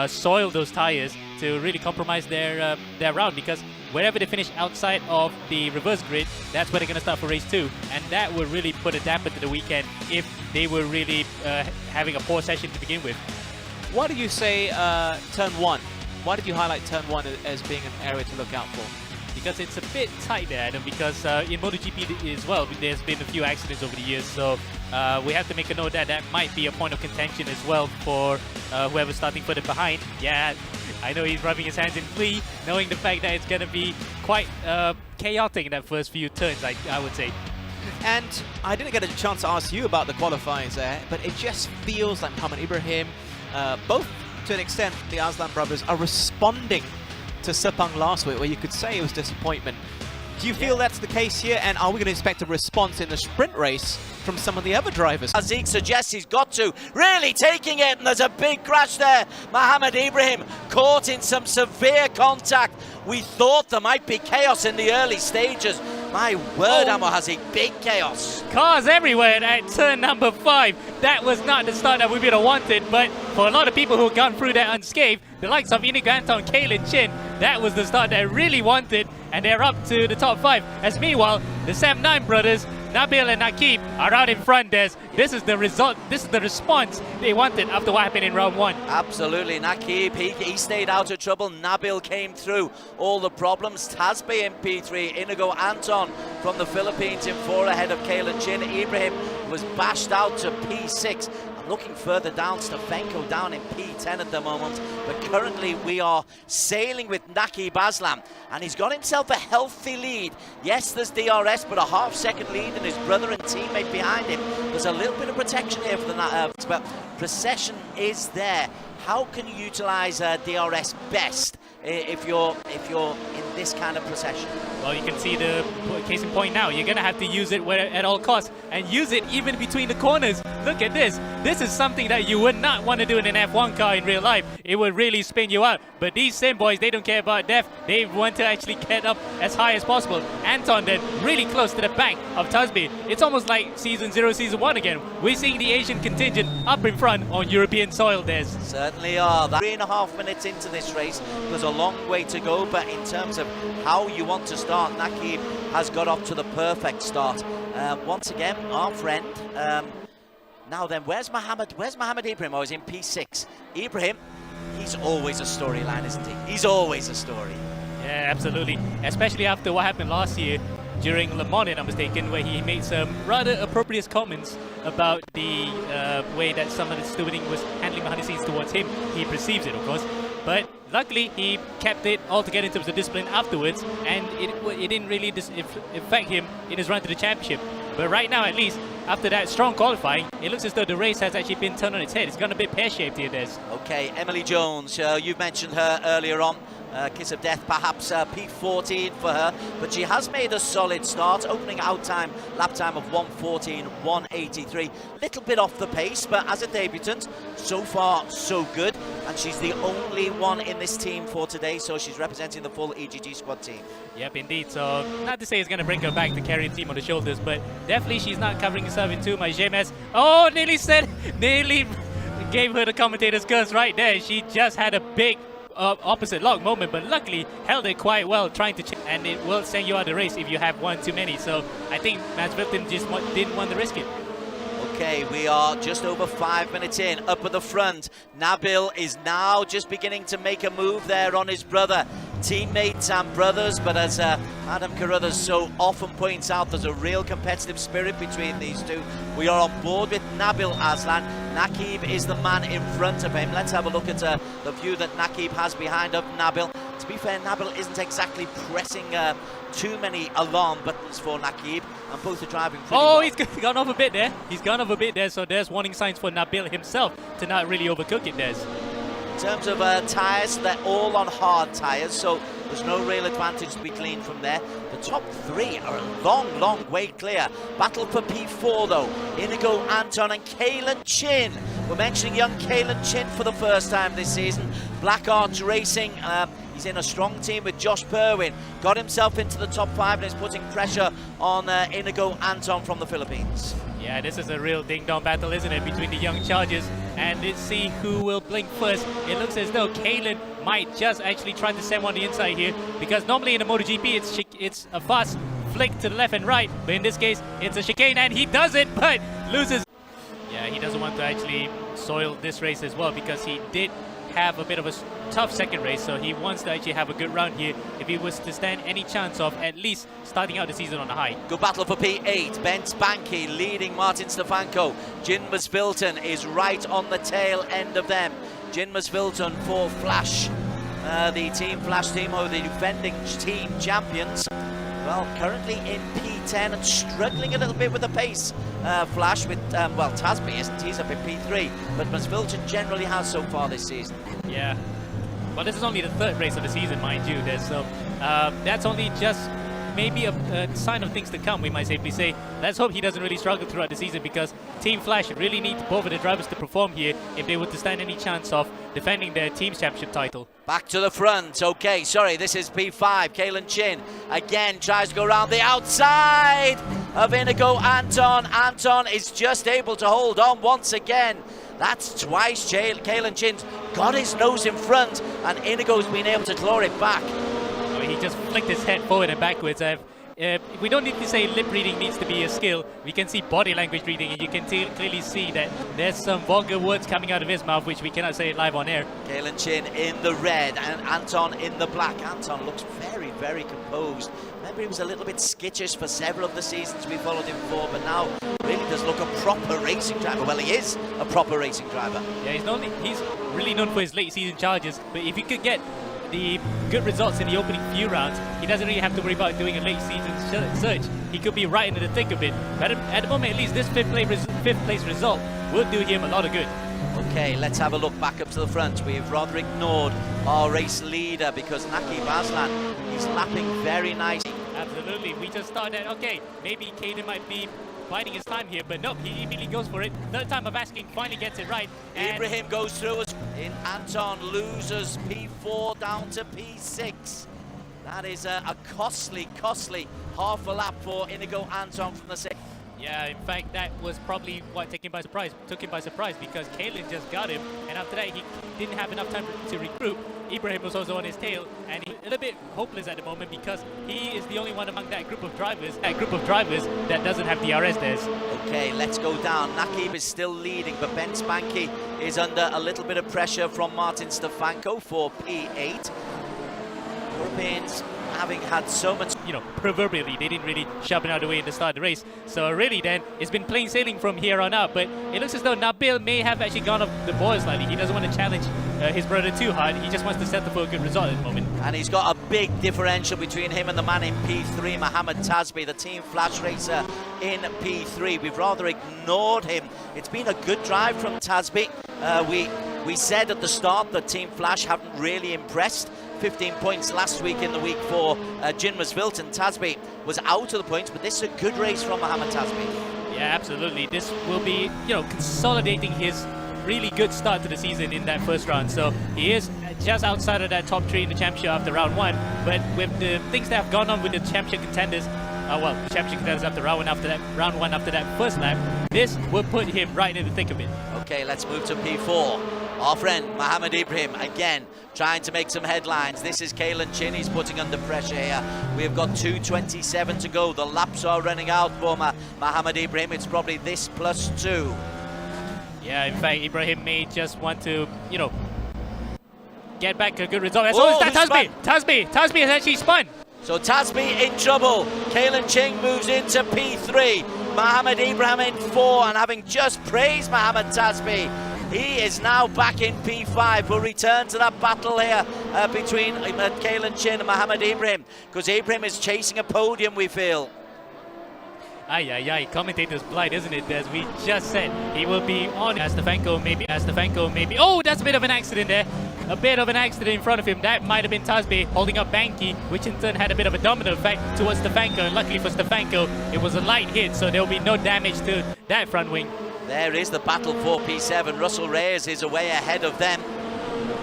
soil those tires to really compromise their round, because wherever they finish outside of the reverse grid, that's where they're going to start for race 2, and that will really put a damper to the weekend if they were really having a poor session to begin with. Why do you say turn 1? Why did you highlight turn 1 as being an area to look out for? Because it's a bit tight there, Adam, because in MotoGP as well, there's been a few accidents over the years, so we have to make a note that that might be a point of contention as well for whoever's starting further behind. Yeah, I know he's rubbing his hands in glee, knowing the fact that it's going to be quite chaotic in that first few turns, I would say. And I didn't get a chance to ask you about the qualifiers there, but it just feels like Mohammed Ibrahim, both to an extent, the Aslan brothers, are responding to Sepang last week, where you could say it was disappointment. Do you feel that's the case here, and are we going to expect a response in the sprint race from some of the other drivers? Zeke suggests he's got to, really taking it, and there's a big crash there. Mohammed Ibrahim caught in some severe contact. We thought there might be chaos in the early stages. My word, Ammo has a big chaos. Cars everywhere at turn number 5. That was not the start that we would have wanted, but for a lot of people who have gone through that unscathed, the likes of Inigo Anton, Kaylin Chin, that was the start they really wanted, and they're up to the top 5. As meanwhile, the Sam 9 brothers, Nabil and Nakib, are out in front, Des. This is the result, this is the response they wanted after what happened in round 1. Absolutely, Nakib, he stayed out of trouble. Nabil came through all the problems. Tasbe in P3, Inigo Anton from the Philippines in 4 ahead of Kaylin Chin. Ibrahim was bashed out to P6. I'm looking further down, Stefenko down in P10 at the moment, but currently we are sailing with Nakib Aslam, and he's got himself a healthy lead. Yes, there's DRS, but a half-second lead, and his brother and teammate behind him. There's a little bit of protection here for the but procession is there. How can you utilize DRS best if you're in this kind of procession? Well, you can see the case in point now. You're going to have to use it at all costs, and use it even between the corners. Look at this. This is something that you would not want to do in an F1 car in real life. It would really spin you out. But these Sim boys, they don't care about death. They want to actually get up as high as possible. Anton then really close to the back of Tasbe. It's almost like season 0, season 1 again. We're seeing the Asian contingent up in front on European soil, Des. Certainly are. 3.5 minutes into this race, there's a long way to go, but in terms of how you want to start, Nakib has got off to the perfect start. Once again, our friend. Now then, where's Mohammed Ibrahim? Oh, he's in P6. Ibrahim, he's always a storyline, isn't he? He's always a story. Yeah, absolutely. Especially after what happened last year during Le Mans, if I'm mistaken, where he made some rather appropriate comments about the way that some of the stewarding was handling behind the scenes towards him. He perceives it, of course. But luckily, he kept it all together in terms of discipline afterwards, and it didn't really affect him in his run to the championship. But right now, at least, after that strong qualifying, it looks as though the race has actually been turned on its head. It's gone a bit pear-shaped here, Des. Okay, Emily Jones, you mentioned her earlier on. Kiss of death, perhaps P14 for her, but she has made a solid start, opening out time, lap time of 1:14.183. Little bit off the pace, but as a debutant, so far so good, and she's the only one in this team for today, so she's representing the full EGG squad team. Yep, indeed. So not to say it's going to bring her back to carry the team on the shoulders, but definitely she's not covering herself in too much. JMS, oh, nearly gave her the commentator's curse right there. She just had a big opposite lock moment, but luckily held it quite well, trying to and it will send you out of the race if you have one too many. So I think Mads Wilton just didn't want to risk it. Okay, we are just over 5 minutes in. Up at the front, Nabil is now just beginning to make a move there on his brother. Teammates and brothers, but as Adam Carruthers so often points out, there's a real competitive spirit between these two. We are on board with Nabil Aslan. Nakib is the man in front of him. Let's have a look at the view that Nakib has behind of Nabil. To be fair, Nabil isn't exactly pressing too many alarm buttons for Nakib, and both are driving pretty well. He's gone off a bit there. He's gone off a bit there, so there's warning signs for Nabil himself to not really overcook it, Des. In terms of tyres, they're all on hard tyres, so there's no real advantage to be gleaned from there. The top three are a long, long way clear. Battle for P4 though. Inigo, Anton and Kalen Chin. We're mentioning young Kalen Chin for the first time this season. Black Arch Racing, he's in a strong team with Josh Perwin. Got himself into the top 5 and is putting pressure on Inigo Anton from the Philippines. Yeah, this is a real ding-dong battle, isn't it, between the young chargers, and let's see who will blink first. It looks as though Kalen might just actually try to send one on the inside here, because normally in a MotoGP it's a fast flick to the left and right, but in this case it's a chicane, and he does it, but loses. Yeah, he doesn't want to actually soil this race as well, because he did have a bit of a tough second race, so he wants to actually have a good round here if he was to stand any chance of at least starting out the season on a high. Good battle for P8. Ben Spanky leading Martin Stefanko. Jin Masvilton is right on the tail end of them. Jin Masvilton for Flash, the Team Flash team, who are the defending team champions. Well, currently in P10 and struggling a little bit with the pace. Flash with, well, Tasby isn't, he's up in P3, but Masvilton generally has so far this season. Yeah, well, this is only the third race of the season, mind you, so that's only just maybe a sign of things to come, we might safely say. Let's hope he doesn't really struggle throughout the season, because Team Flash really need both of the drivers to perform here if they were to stand any chance of defending their team's championship title. Back to the front. Okay, sorry, this is P5. Kalen Chin again tries to go around the outside of Inigo Anton. Anton is just able to hold on once again. That's twice Kalen Chin's got his nose in front, and Inigo's been able to claw it back. He just flicked his head forward and backwards. We don't need to say lip reading needs to be a skill. We can see body language reading, and you can clearly see that there's some vulgar words coming out of his mouth which we cannot say live on air. Kalen Chin in the red and Anton in the black. Anton looks very, very composed. Remember, he was a little bit skittish for several of the seasons we followed him for, but now really does look a proper racing driver. Well, he is a proper racing driver. Yeah, he's really known for his late season charges, but if you could get the good results in the opening few rounds, he doesn't really have to worry about doing a late season search. He could be right into the thick of it. But at the moment, at least this fifth place result will do him a lot of good. Okay, let's have a look back up to the front. We've rather ignored our race leader because Nakib Aslan is lapping very nicely. Absolutely, we just thought that, okay, maybe Caden might be biding his time here, but nope, he immediately goes for it. Third time of asking, finally gets it right. Ibrahim goes through us. Anton loses P4 down to P6. That is a costly half a lap for Inigo Anton from the second. Yeah, in fact, that was probably what took him by surprise, because Kalen just got him, and after that, he didn't have enough time to regroup. Ibrahim was also on his tail, and he's a little bit hopeless at the moment because he is the only one among that group of drivers that doesn't have DRS there. Okay, let's go down. Nakib is still leading, but Ben Spanky is under a little bit of pressure from Martin Stefanko for P8. Europeans having had so much, proverbially they didn't really shove it out of the way in the start of the race, so really then it's been plain sailing from here on out. But it looks as though Nabil may have actually gone off the boil slightly. He doesn't want to challenge his brother too hard. He just wants to settle for a good result at the moment, and he's got a big differential between him and the man in P3, Mohammed Tasby, the Team Flash racer in P3. We've rather ignored him. It's been a good drive from Tasby. We said at the start that Team Flash haven't really impressed. 15 points last week in the week for Jin Masvilton. Tasby was out of the points, but this is a good race from Mohammed Tasby. Yeah, absolutely. This will be, consolidating his really good start to the season in that first round. So he is just outside of that top 3 in the championship after round 1. But with the things that have gone on with the championship contenders, the championship contenders after round 1 after that first lap, this will put him right in the thick of it. Okay, let's move to P4. Our friend Mohamed Ibrahim again trying to make some headlines. This is Kalen Chin. He's putting under pressure here. We've got 2:27 to go. The laps are running out for Mohamed Ibrahim. It's probably this +2. Yeah, in fact, Ibrahim may just want to, you know, get back a good result. As well as that Tasby has actually spun. So Tasby in trouble. Kalen Ching moves into P3. Mohamed Ibrahim in 4, and having just praised Mohamed Tasby, he is now back in P5. We'll return to that battle here between Kalen Chin and Mohamed Ibrahim, because Ibrahim is chasing a podium, we feel. Aye, commentator's blind, isn't it? As we just said, he will be on as Stefanko maybe. Oh, that's a bit of an accident there. A bit of an accident in front of him. That might have been Tasby holding up Banky, which in turn had a bit of a domino effect towards Stefanko. And luckily for Stefanko, it was a light hit, so there will be no damage to that front wing. There is the battle for P7. Russell Reyes is away ahead of them.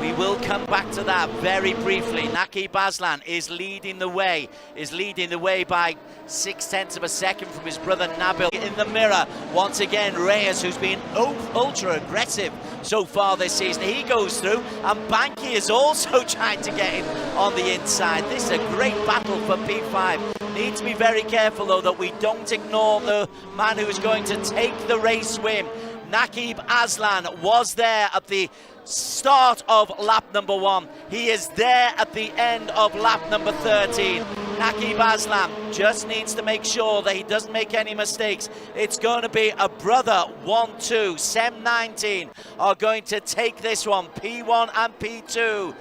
We will come back to that very briefly. Naqib Aslan is leading the way by 0.6 of a second from his brother Nabil. In the mirror, once again, Reyes, who's been ultra aggressive so far this season, he goes through, and Banky is also trying to get in on the inside. This is a great battle for P5. Need to be very careful, though, that we don't ignore the man who is going to take the race win. Naqib Aslan was there at the start of lap number 1. He is there at the end of lap number 13. Naqib Aslan just needs to make sure that he doesn't make any mistakes. It's going to be a brother 1-2. Sem 19 are going to take this one, P1 and P2.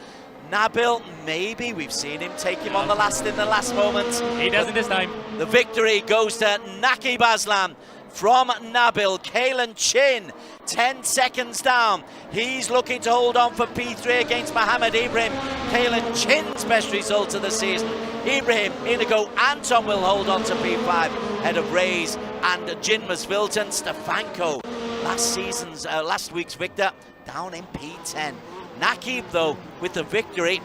Nabil, maybe we've seen him take him on the last in the last moment. He doesn't this time. The victory goes to Naqib Aslan from Nabil. Kalen Chin 10 seconds down. He's looking to hold on for P3 against Mohamed Ibrahim. Kalen Chin's best result of the season. Ibrahim, Inigo, Anton will hold on to P5 ahead of Reyes and Jinmas Vilton. Stefanko, last week's victor, down in P10. Naqib, though, with the victory.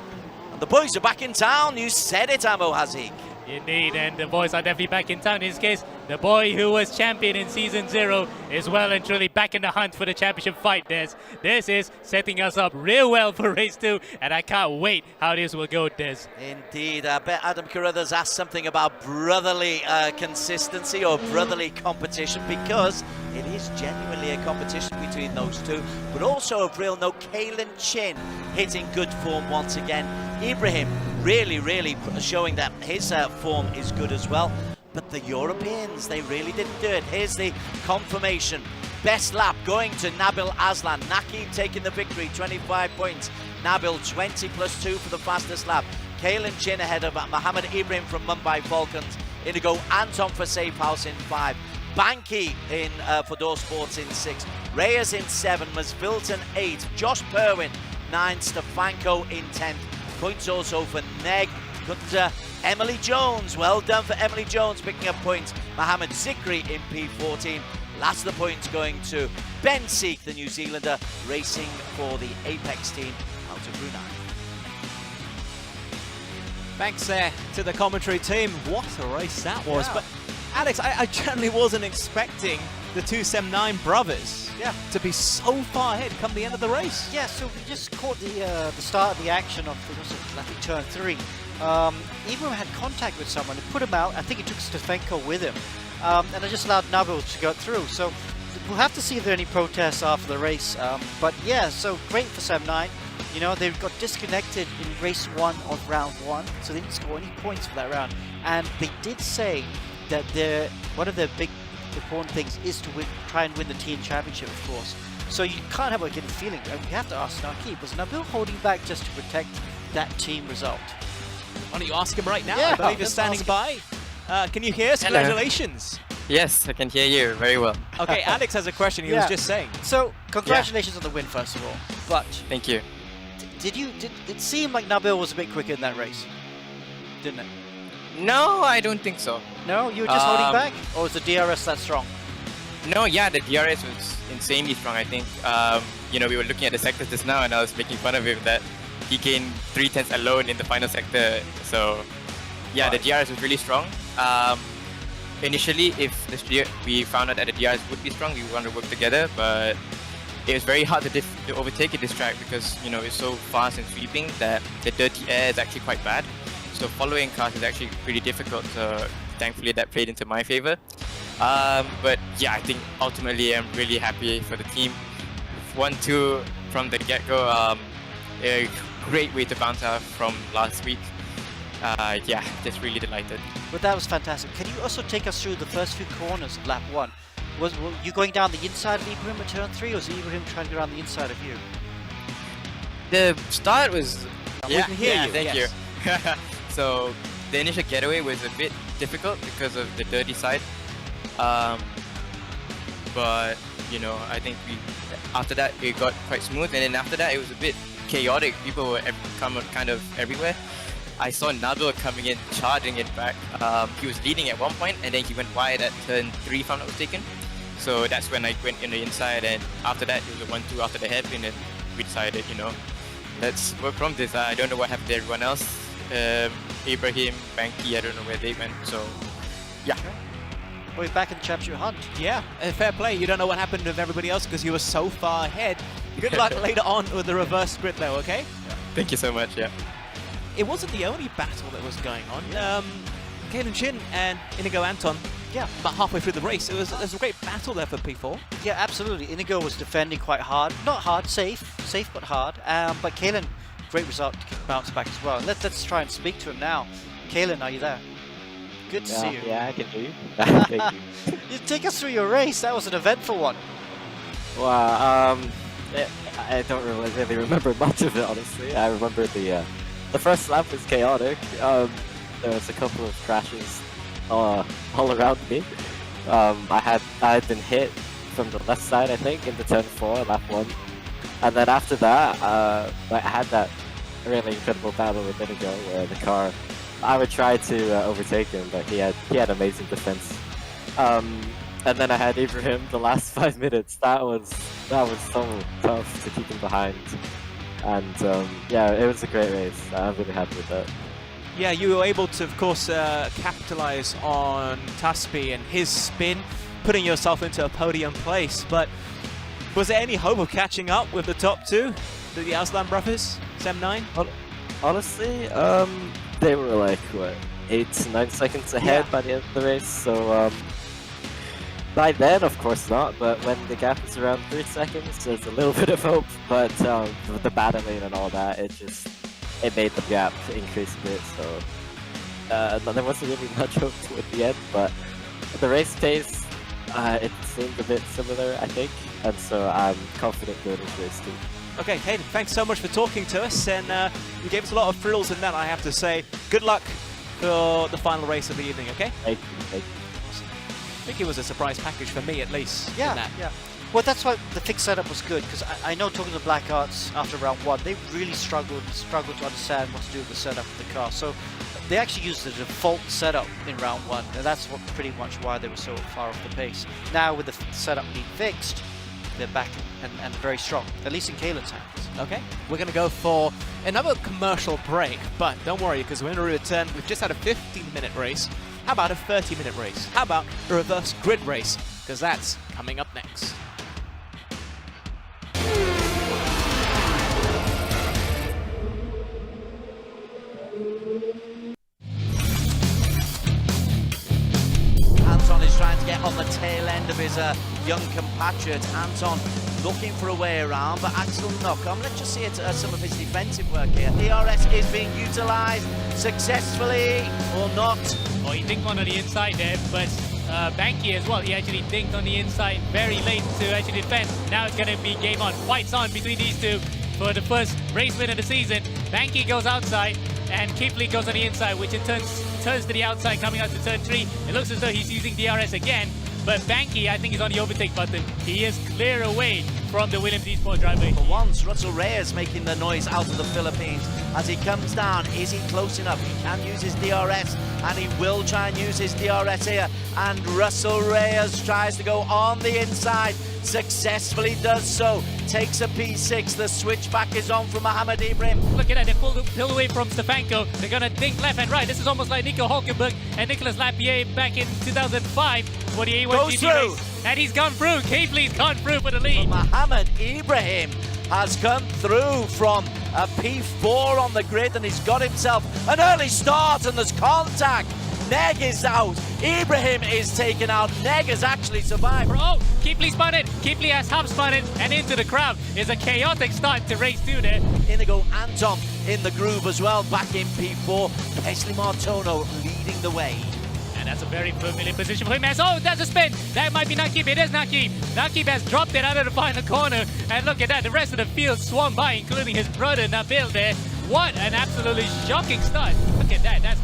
And the boys are back in town. You said it, Amo Hazik. Indeed, and the boys are definitely back in town. In this case, the boy who was champion in Season 0 is well and truly back in the hunt for the championship fight, Des. This is setting us up real well for Race 2, and I can't wait how this will go, Des. Indeed. I bet Adam Carruthers asked something about brotherly consistency or brotherly competition, because it is genuinely a competition between those two, but also a real note. Kalen Chin hitting good form once again. Ibrahim really showing that his form is good as well. But the Europeans, they really didn't do it. Here's the confirmation. Best lap going to Nabil Aslan. Naqib taking the victory, 25 points. Nabil 20 + 2 for the fastest lap. Kalen Chin ahead of Mohamed Ibrahim from Mumbai Falcons. Inigo Anton for Safe House in 5. Banky in for Door Sports in 6. Reyes in 7. Masvilton 8. Josh Perwin 9. Stefanko in 10th. Points also for Neg. Gunter Emily Jones, well done for Emily Jones picking up points. Mohamed Zikri in P14. Last of the points going to Ben Seek, the New Zealander, racing for the Apex team out of Brunei. Thanks to the commentary team. What a race that was. Yeah. But Alex, I generally wasn't expecting the two Sem 9 brothers to be so far ahead come the end of the race. Yeah, so we just caught the start of the action of, I think, turn 3. Ibrahim had contact with someone, it put him out. I think he took Stefanko with him, and I just allowed Nabil to go through. So we'll have to see if there are any protests after the race. But yeah, so great for Sem 9. You know, they got disconnected in race 1 of round 1, so they didn't score any points for that round. And they did say that one of their big important things is to try and win the team championship, of course. So you can't have a good feeling. And we have to ask Naqib, was Nabil holding back just to protect that team result? Why don't you ask him right now? Yeah, I believe he's standing by. Can you hear us? Hello. Congratulations. Yes, I can hear you very well. Okay, Alex has a question he was just saying. So, congratulations on the win, first of all. But thank you. Did it seem like Nabil was a bit quicker in that race? Didn't it? No, I don't think so. No? You were just holding back? Or was the DRS that strong? No, yeah, the DRS was insanely strong, I think. You know, we were looking at the sectors just now, and I was making fun of him that he gained 3/10 alone in the final sector. So, yeah, the DRS was really strong. Initially, if we found out that the DRS would be strong, we wanted to work together. But it was very hard to overtake at this track because, you know, it's so fast and sweeping that the dirty air is actually quite bad. So following cars is actually pretty difficult. So thankfully that played into my favor. But yeah, I think ultimately I'm really happy for the team. 1-2 from the get-go. A great way to bounce out from last week. Yeah, just really delighted. Well, that was fantastic. Can you also take us through the first few corners of lap 1? Were you going down the inside of Ibrahim at turn 3, or was Ibrahim trying to go around the inside of you? The start was... We can hear you. Thank you. So the initial getaway was a bit difficult because of the dirty side. But, you know, I think after that it got quite smooth, and then after that it was a bit chaotic. People were kind of everywhere. I saw Nabil coming in, charging it back. He was leading at one point, and then he went wide at turn 3, if I'm not mistaken. So that's when I went in the inside, and after that it was a 1-2 after the hairpin, and we decided, you know, let's work from this. I don't know what happened to everyone else. Ibrahim, Banky, I don't know where they went. So, yeah. Well, you're back in the championship hunt. Yeah, fair play. You don't know what happened with everybody else because you were so far ahead. Good luck later on with the reverse grid though, okay? Yeah. Thank you so much, yeah. It wasn't the only battle that was going on. Kalen Chin and Inigo Anton, yeah, about halfway through the race, there was a great battle there for P4. Yeah, absolutely. Inigo was defending quite hard. Not hard, safe but hard. But Kalen, great result to bounce back as well. Let's try and speak to him now. Kalen, are you there? Good to see you. Yeah, I can hear you. You take us through your race. That was an eventful one. Wow, I don't really remember much of it, honestly. I remember the first lap was chaotic. There was a couple of crashes all around me. I had been hit from the left side, I think, into turn 4, lap 1. And then after that, I had that really incredible battle with Inigo where the car, I would try to overtake him, but he had amazing defense. And then I had Ibrahim the last 5 minutes. That was so tough to keep him behind. And yeah, it was a great race. I'm really happy with that. Yeah, you were able to, of course, capitalize on Taspi and his spin, putting yourself into a podium place. But was there any hope of catching up with the top two, the Aslan brothers, Sem9? Honestly, they were like, what, 8 to 9 seconds ahead by the end of the race. So by then, of course not, but when the gap is around 3 seconds, there's a little bit of hope. But with the battling and all that, it made the gap increase a bit. So there wasn't really much hope toward the end, but the race pace, it seemed a bit similar, I think, and so I'm confident going into race 2. Okay, Hayden, thanks so much for talking to us, and you gave us a lot of thrills in that, I have to say. Good luck for the final race of the evening, okay? Thank you. Awesome. I think it was a surprise package for me, at least. Yeah. Well, that's why the fixed setup was good, because I know talking to Black Arts after round 1, they really struggled to understand what to do with the setup of the car. So they actually used the default setup in round 1, and that's pretty much why they were so far off the pace. Now with the setup being fixed, they're back and very strong, at least in Kalen's hands. Okay, we're going to go for another commercial break, but don't worry, because when we return, we've just had a 15-minute race. How about a 30-minute race? How about a reverse grid race? Because that's coming up next. Anton is trying to get on the tail end of his young compatriot. Anton looking for a way around, but Axel Knockham, let's just see some of his defensive work here. DRS is being utilised successfully or not. Well, he dinked one on the inside there, but Banky as well, he actually dinked on the inside very late to actually defend. Now it's going to be game on. Fights on between these two for the first race win of the season. Banky goes outside, and Kipley goes on the inside, which in turns to the outside coming out to turn 3. It looks as though he's using DRS again, but Banky, I think, is on the overtake button. He is clear away from the Williams Esports driver. For once, Russell Reyes making the noise out of the Philippines. As he comes down, is he close enough? He can use his DRS, and he will try and use his DRS here. And Russell Reyes tries to go on the inside, successfully does so. Takes a P6, the switchback is on from Mohamed Ibrahim. Look at that, they pulled away from Stefanko. They're gonna dink left and right. This is almost like Nico Hulkenberg and Nicolas Lapierre back in 2005 for the A1 Goes GP through, race. and he's gone through. Keithley's gone through for the lead. Mohammed Ibrahim has come through from a P4 on the grid, and he's got himself an early start, and there's contact. Neg is out. Ibrahim is taken out. Neg has actually survived. Oh, Keithley spun it. Keithley has half spun it, and into the crowd. Is a chaotic start to race 2 there. Inigo Anton in the groove as well, back in P4. Wesley Martono leading the way. And that's a very familiar position for him. Oh, that's a spin. That might be Nakib. It is Nakib. Nakib has dropped it out of the final corner. And look at that. The rest of the field swung by, including his brother Nabil there. What an absolutely shocking start. Look at that. That's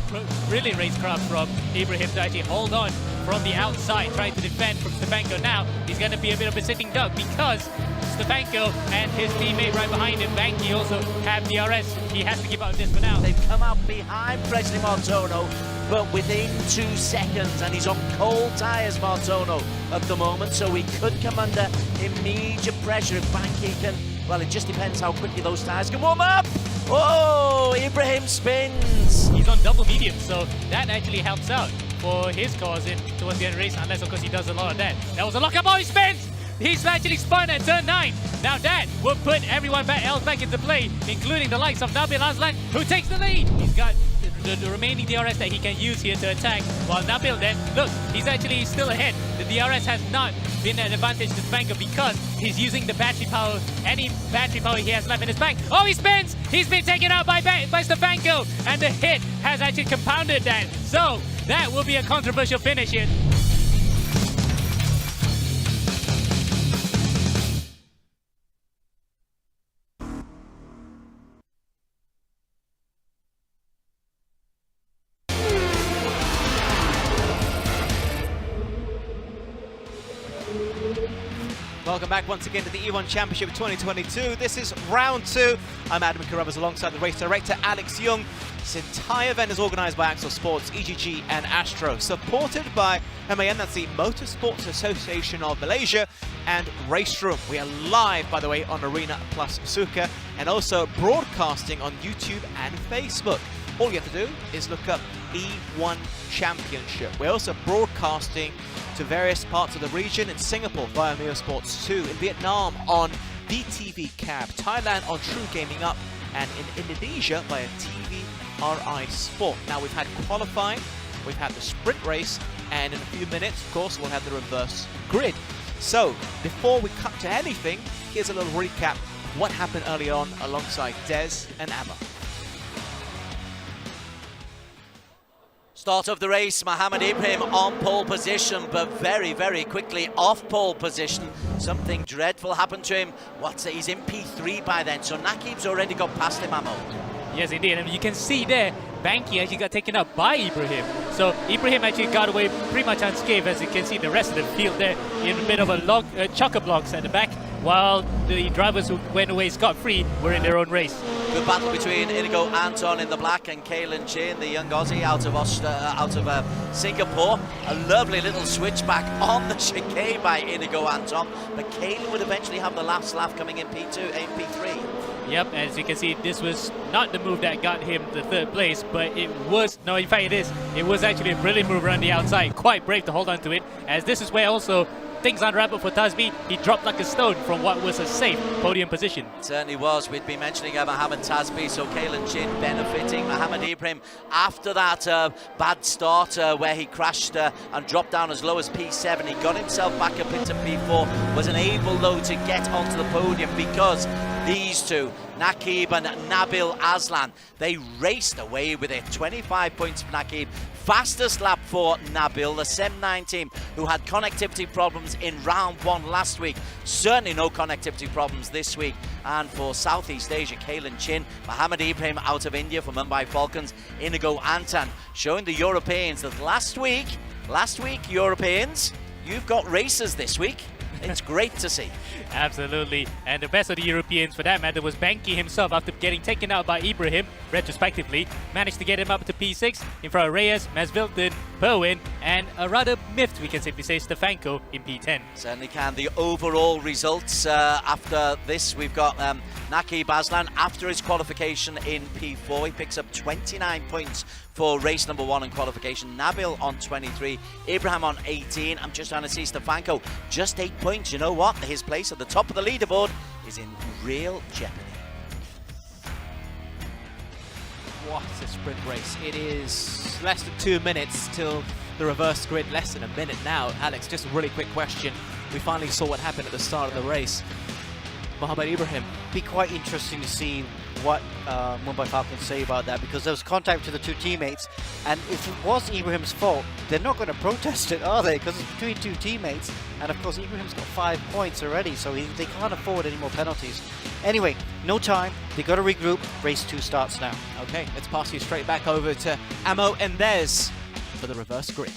really racecraft from Ibrahim to actually hold on from the outside, trying to defend from Stefanko. Now, he's going to be a bit of a sitting duck because Stefanko and his teammate right behind him, Banky, also have DRS. He has to give up this for now. They've come up behind Wesley Martono, but within 2 seconds, and he's on cold tyres, Martono, at the moment, so he could come under immediate pressure if Banky can. Well, it just depends how quickly those tyres can warm up. Oh, Ibrahim spins. He's on double medium, so that actually helps out for his cause towards the end of the race, unless, of course, he does a lot of that. That was a lockup. Oh, he spins! He's actually spun at turn 9. Now that will put everyone else back into play, including the likes of Nabil Aslan, who takes the lead. He's got the remaining DRS that he can use here to attack, while Nabil then, look, he's actually still ahead. The DRS has not been an advantage to Stefanko because he's using the battery power, any battery power he has left in his bank. Oh, he spins! He's been taken out by Stefanko, and the hit has actually compounded that. So that will be a controversial finish here. Welcome back once again to the E1 Championship 2022. This is round 2. I'm Adam Carruthers alongside the race director Alex Young. This entire event is organised by Axel Sports, EGG and Astro, supported by MAN, that's the Motorsports Association of Malaysia, and RaceRoom. We are live, by the way, on Arena Plus Suka, and also broadcasting on YouTube and Facebook. All you have to do is look up E1 Championship. We're also broadcasting to various parts of the region, in Singapore via Mio Sports 2, in Vietnam on VTV Cab, Thailand on True Gaming Up, and in Indonesia via TVRI Sport. Now we've had qualifying, we've had the sprint race, and in a few minutes, of course, we'll have the reverse grid. So before we cut to anything, here's a little recap of what happened early on alongside Des and Amma. Start of the race, Mohammed Ibrahim on pole position, but very, very quickly off pole position. Something dreadful happened to him. He's in P3 by then, so Nakib's already got past him, Ammo. Yes, indeed, and you can see there, Banky actually got taken out by Ibrahim. So Ibrahim actually got away pretty much unscathed, as you can see the rest of the field there in a bit of a chock-a-blocks at the back, while the drivers who went away scot-free were in their own race. Good battle between Inigo Anton in the black and Kalen Chin, the young Aussie out of Singapore. A lovely little switchback on the chicane by Inigo Anton, but Kalen would eventually have the last lap coming in P2 and P3. Yep, as you can see, this was not the move that got him the 3rd place, but it was, no, in fact it is. It was actually a brilliant move around the outside. Quite brave to hold on to it, as this is where also things unraveled for Tazmi. He dropped like a stone from what was a safe podium position. It certainly was. We'd been mentioning Mohammed Tazmi, so Kalen Chin benefiting. Mohammed Ibrahim, after that bad start where he crashed and dropped down as low as P7, he got himself back up into P4, was unable though to get onto the podium because these two, Nakib and Nabil Aslan, they raced away with it. 25 points for Nakib. Fastest lap for Nabil, the Sem9 team, who had connectivity problems in round 1 last week. Certainly no connectivity problems this week. And for Southeast Asia, Kalen Chin, Mohammed Ibrahim out of India for Mumbai Falcons, Inigo Anton, showing the Europeans that last week, Europeans, you've got racers this week. It's great to see. Absolutely. And the best of the Europeans, for that matter, was Banky himself after getting taken out by Ibrahim. retrospectively, managed to get him up to P6 in front of Reyes, Masvilton, Perwin, and a rather miffed, we can safely say, Stefanko in P10. Certainly can. The overall results after this, we've got Naki Baslan after his qualification in P4. He picks up 29 points for race number 1 in qualification. Nabil on 23, Ibrahim on 18. I'm just trying to see Stefanko, just 8 points. You know what? His place at the top of the leaderboard is in real jeopardy. What a sprint race. It is less than 2 minutes till the reverse grid, less than a minute now. Alex, just a really quick question. We finally saw what happened at the start of the race. Mohamed Ibrahim. Be quite interesting to see what Mumbai Falcons say about that, because there was contact to the two teammates, and if it was Ibrahim's fault, they're not going to protest it, are they? Because it's between two teammates, and of course Ibrahim's got 5 points already, so they can't afford any more penalties. Anyway, no time, they got to regroup. Race 2 starts now. Okay, let's pass you straight back over to Amo and Des for the reverse grid.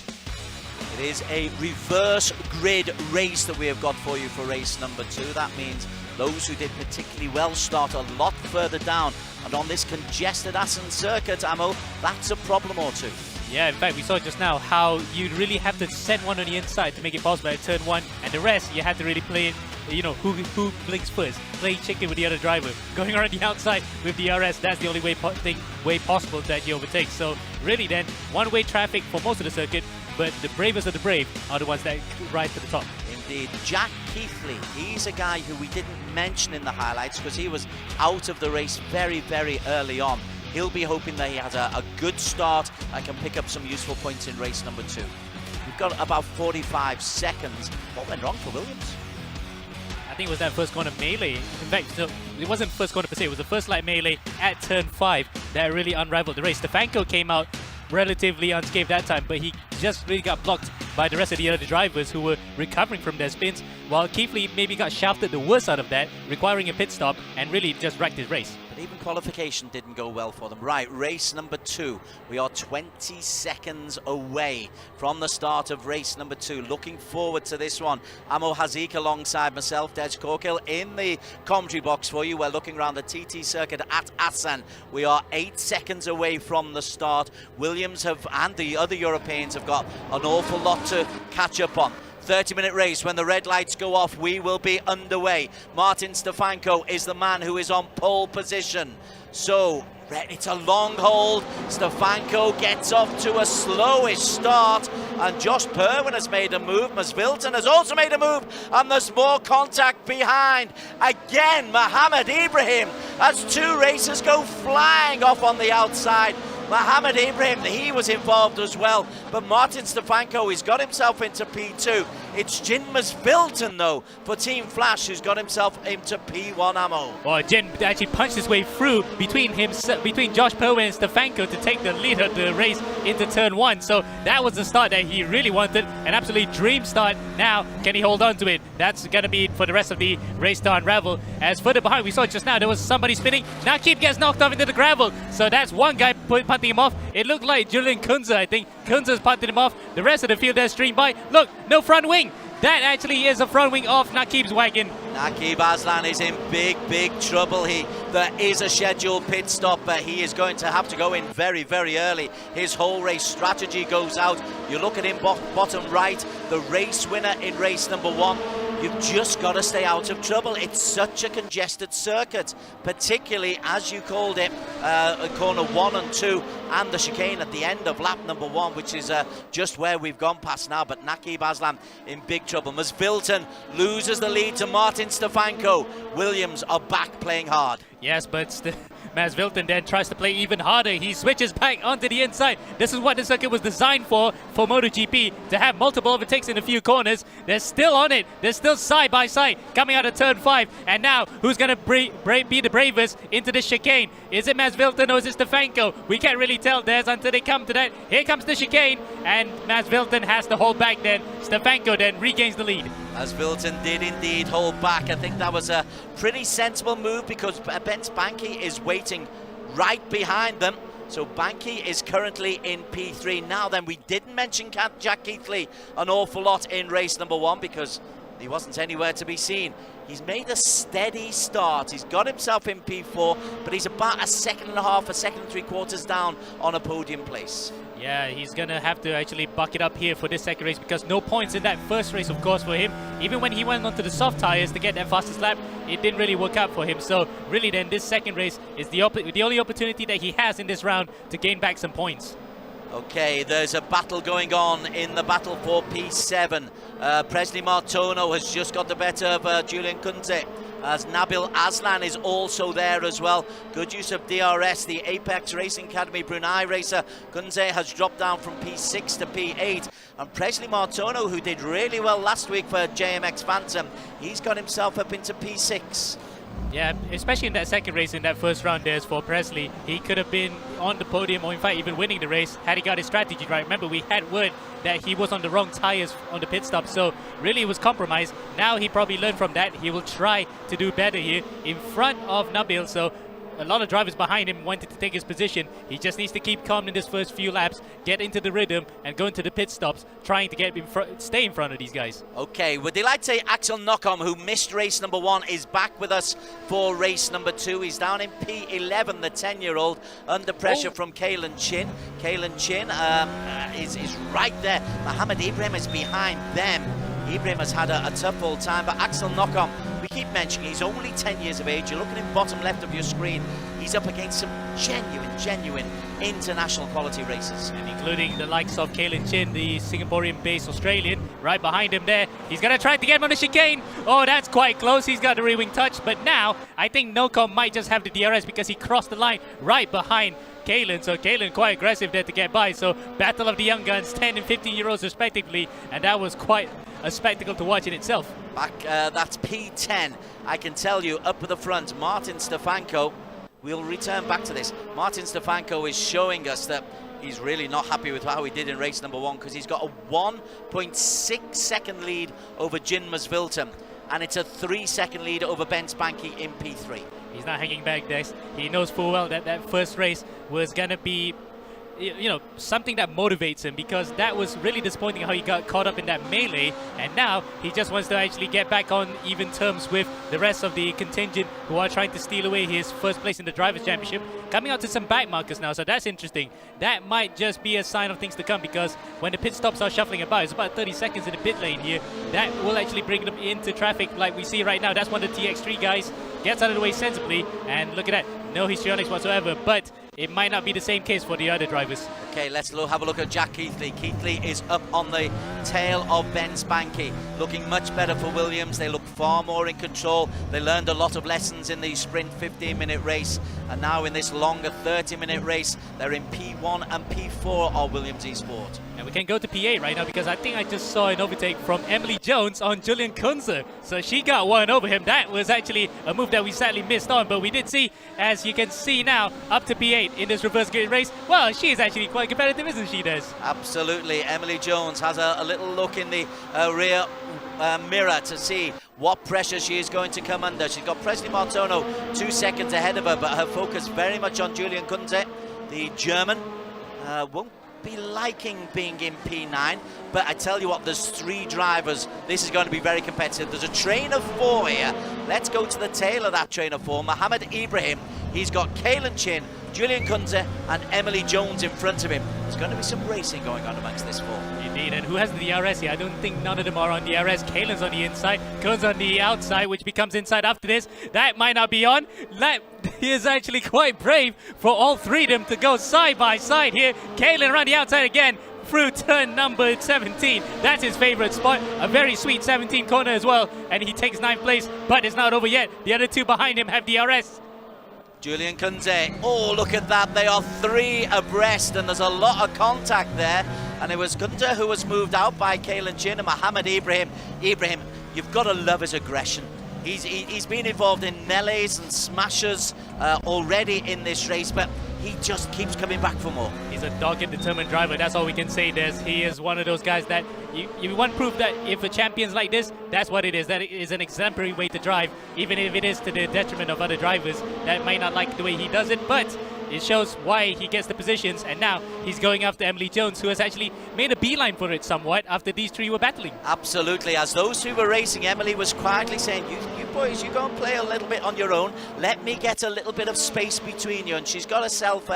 It is a reverse grid race that we have got for you for race number 2. That means those who did particularly well start a lot further down. And on this congested Assen circuit, Amo, that's a problem or two. Yeah, in fact, we saw just now how you really have to send one on the inside to make it possible at turn 1, and the rest you have to really play it, you know, who blinks first, play chicken with the other driver, going around the outside with the RS. That's the only way possible that you overtake. So really then, one-way traffic for most of the circuit, but the bravest of the brave are the ones that rise to the top. Indeed. Jack Keithley, he's a guy who we didn't mention in the highlights because he was out of the race very, very early on. He'll be hoping that he has a good start and can pick up some useful points in race number 2. We've got about 45 seconds. What went wrong for Williams? I think it was that first corner melee. In fact, no, it wasn't first corner per se, it was the first light melee at turn 5 that really unraveled the race. Stefanko came out relatively unscathed that time, but he just really got blocked by the rest of the other drivers who were recovering from their spins, while Keithley maybe got shafted the worst out of that, requiring a pit stop and really just wrecked his race. But even qualification didn't go well for them. Right, race number 2. We are 20 seconds away from the start of race number 2. Looking forward to this one. Amo Hazik alongside myself, Des Corkill, in the commentary box for you. We're looking around the TT Circuit at Assen. We are 8 seconds away from the start. Williams and the other Europeans have got an awful lot to catch up on. 30-minute race. When the red lights go off, we will be underway. Martin Stefanko is the man who is on pole position. So it's a long hold. Stefanko gets off to a slowish start, and Josh Perwin has made a move. Masvilton has also made a move, and there's more contact behind. Again, Mohamed Ibrahim, as 2 racers go flying off on the outside. Mohamed Ibrahim, he was involved as well, but Martin Stefanko, he's got himself into P2. It's Jin Masvilton, though, for Team Flash, who's got himself into P1 Ammo. Well, Jin actually punched his way through between Josh Perwin and Stefanko to take the lead of the race into turn 1. So that was the start that he really wanted, an absolutely dream start. Now, can he hold on to it? That's going to be for the rest of the race to unravel. As further behind, we saw just now, there was somebody spinning. Now Keep gets knocked off into the gravel. So that's one guy punting him off. It looked like Julian Kunze, I think. Kunze's punted him off. The rest of the field there streamed by. Look, no front wing. That actually is a front wing off Nakib's wagon. Nakib Aslan is in big, big trouble. There is a scheduled pit stop, but he is going to have to go in very, very early. His whole race strategy goes out. You look at him bottom right, the race winner in race number 1. You've just got to stay out of trouble. It's such a congested circuit, particularly as you called it, corner 1 and 2 and the chicane at the end of lap number 1, which is just where we've gone past now. But Nakib Aslan in big trouble. Masvilton loses the lead to Martin Stefanko. Williams are back playing hard. Yes, but Masvilton then tries to play even harder. He switches back onto the inside. This is what the circuit was designed for MotoGP, to have multiple overtakes in a few corners. They're still on it. They're still side by side coming out of turn 5. And now, who's going to be the bravest into the chicane? Is it Masvilton or is it Stefanko? We can't really tell, Des, until they come to that. Here comes the chicane, and Masvilton has to hold back then. Stefanko then regains the lead. Masvilton did indeed hold back. I think that was a pretty sensible move because Bence Banky is waiting right behind them. So Banky is currently in P3. Now then, we didn't mention Jack Keithley an awful lot in race number 1 because He wasn't anywhere to be seen. He's made a steady start. He's got himself in P4, but he's about a second and a half, a second and 3/4 down on a podium place. Yeah, he's going to have to actually buck it up here for this second race because no points in that first race, of course, for him. Even when he went onto the soft tires to get that fastest lap, it didn't really work out for him. So really then this second race is the only opportunity that he has in this round to gain back some points. Okay, there's a battle going on in the battle for P7. Presley Martono has just got the better of Julian Kunze, as Nabil Aslan is also there as well. Good use of DRS, the Apex Racing Academy Brunei racer. Kunze has dropped down from P6 to P8. And Presley Martono, who did really well last week for JMX Phantom, he's got himself up into P6. Yeah, especially in that second race, in that first round there's for Presley. He could have been on the podium or in fact even winning the race had he got his strategy right. Remember, we had word that he was on the wrong tires on the pit stop, so really it was compromised. Now he probably learned from that. He will try to do better here in front of Nabil, so a lot of drivers behind him wanted to take his position. He just needs to keep calm in this first few laps, get into the rhythm and go into the pit stops, trying to get stay in front of these guys. Okay, we're delighted to say Axel Knockham, who missed race number 1, is back with us for race number 2. He's down in P11, the 10-year-old, under pressure from Kalen Chin. Kalen Chin is right there. Mohammed Ibrahim is behind them. Ibrahim has had a tough old time, but Axel Knockham, we keep mentioning, he's only 10 years of age. You're looking in bottom left of your screen. He's up against some genuine international quality races. And including the likes of Kalen Chin, the Singaporean-based Australian, right behind him there. He's going to try to get him on the chicane. Oh, that's quite close. He's got the rear wing touch, but now I think Knockham might just have the DRS because he crossed the line right behind Kalen. So Kalen quite aggressive there to get by. So battle of the young guns, 10 and 15-year-olds respectively, and that was quite a spectacle to watch in itself. Back, that's P10. I can tell you, up at the front, Martin Stefanko. We'll return back to this. Martin Stefanko is showing us that he's really not happy with how he did in race number 1, because he's got a 1.6 second lead over Jin Masvilton, and it's a 3-second lead over Ben Spanky in P3. He's not hanging back, Dex. He knows full well that that first race was going to be, you know, something that motivates him, because that was really disappointing how he got caught up in that melee, and now he just wants to actually get back on even terms with the rest of the contingent who are trying to steal away his first place in the Drivers' Championship. Coming out to some back markers now, so that's interesting. That might just be a sign of things to come, because when the pit stops are shuffling about, it's about 30 seconds in the pit lane here, that will actually bring them into traffic like we see right now. That's one of the TX3 guys, gets out of the way sensibly, and look at that, no histrionics whatsoever, but it might not be the same case for the other drivers. Okay, let's have a look at Jack Keithley. Keithley is up on the tail of Ben Spanky, looking much better for Williams. They look far more in control. They learned a lot of lessons in the sprint 15-minute race, and now in this longer 30-minute race, they're in P1 and P4 of Williams Esport. And we can go to P8 right now, because I think I just saw an overtake from Emily Jones on Julian Kunze. So she got one over him. That was actually a move that we sadly missed on, but we did see, as you can see now, up to P8 in this reverse grid race. Well, she is actually quite competitive, isn't she, Des? Absolutely. Emily Jones has a little look in the rear mirror to see what pressure she is going to come under. She's got Presley Martono 2 seconds ahead of her, but her focus very much on Julian Kunze, the German. Won't be liking being in P9, but I tell you what, there's 3 drivers. This is going to be very competitive. There's a train of 4 here. Let's go to the tail of that train of 4. Mohammed Ibrahim, he's got Kalen Chin, Julian Kunze and Emily Jones in front of him. There's going to be some racing going on amongst this 4. Indeed, and who has the DRS here? I don't think none of them are on DRS. Kalen's on the inside, Kunze on the outside, which becomes inside after this. That might not be on. That is actually quite brave for all 3 of them to go side by side here. Kalen around the outside again through turn number 17. That's his favorite spot. A very sweet 17 corner as well, and he takes 9th place, but it's not over yet. The other 2 behind him have DRS. Julian Kunze, oh look at that, they are 3 abreast and there's a lot of contact there, and it was Kunze who was moved out by Kalen Chin and Mohammed Ibrahim. Ibrahim, you've got to love his aggression. He's been involved in melees and smashes already in this race, but he just keeps coming back for more. He's a dogged, determined driver. That's all we can say, Des. He is one of those guys that you want proof that if a champion's like this, that's what it is. That is an exemplary way to drive, even if it is to the detriment of other drivers that might not like the way he does it. But it shows why he gets the positions, and now he's going after Emily Jones, who has actually made a beeline for it somewhat after these three were battling. Absolutely. As those two were racing, Emily was quietly saying, you boys, you go and play a little bit on your own. Let me get a little bit of space between you. And she's got herself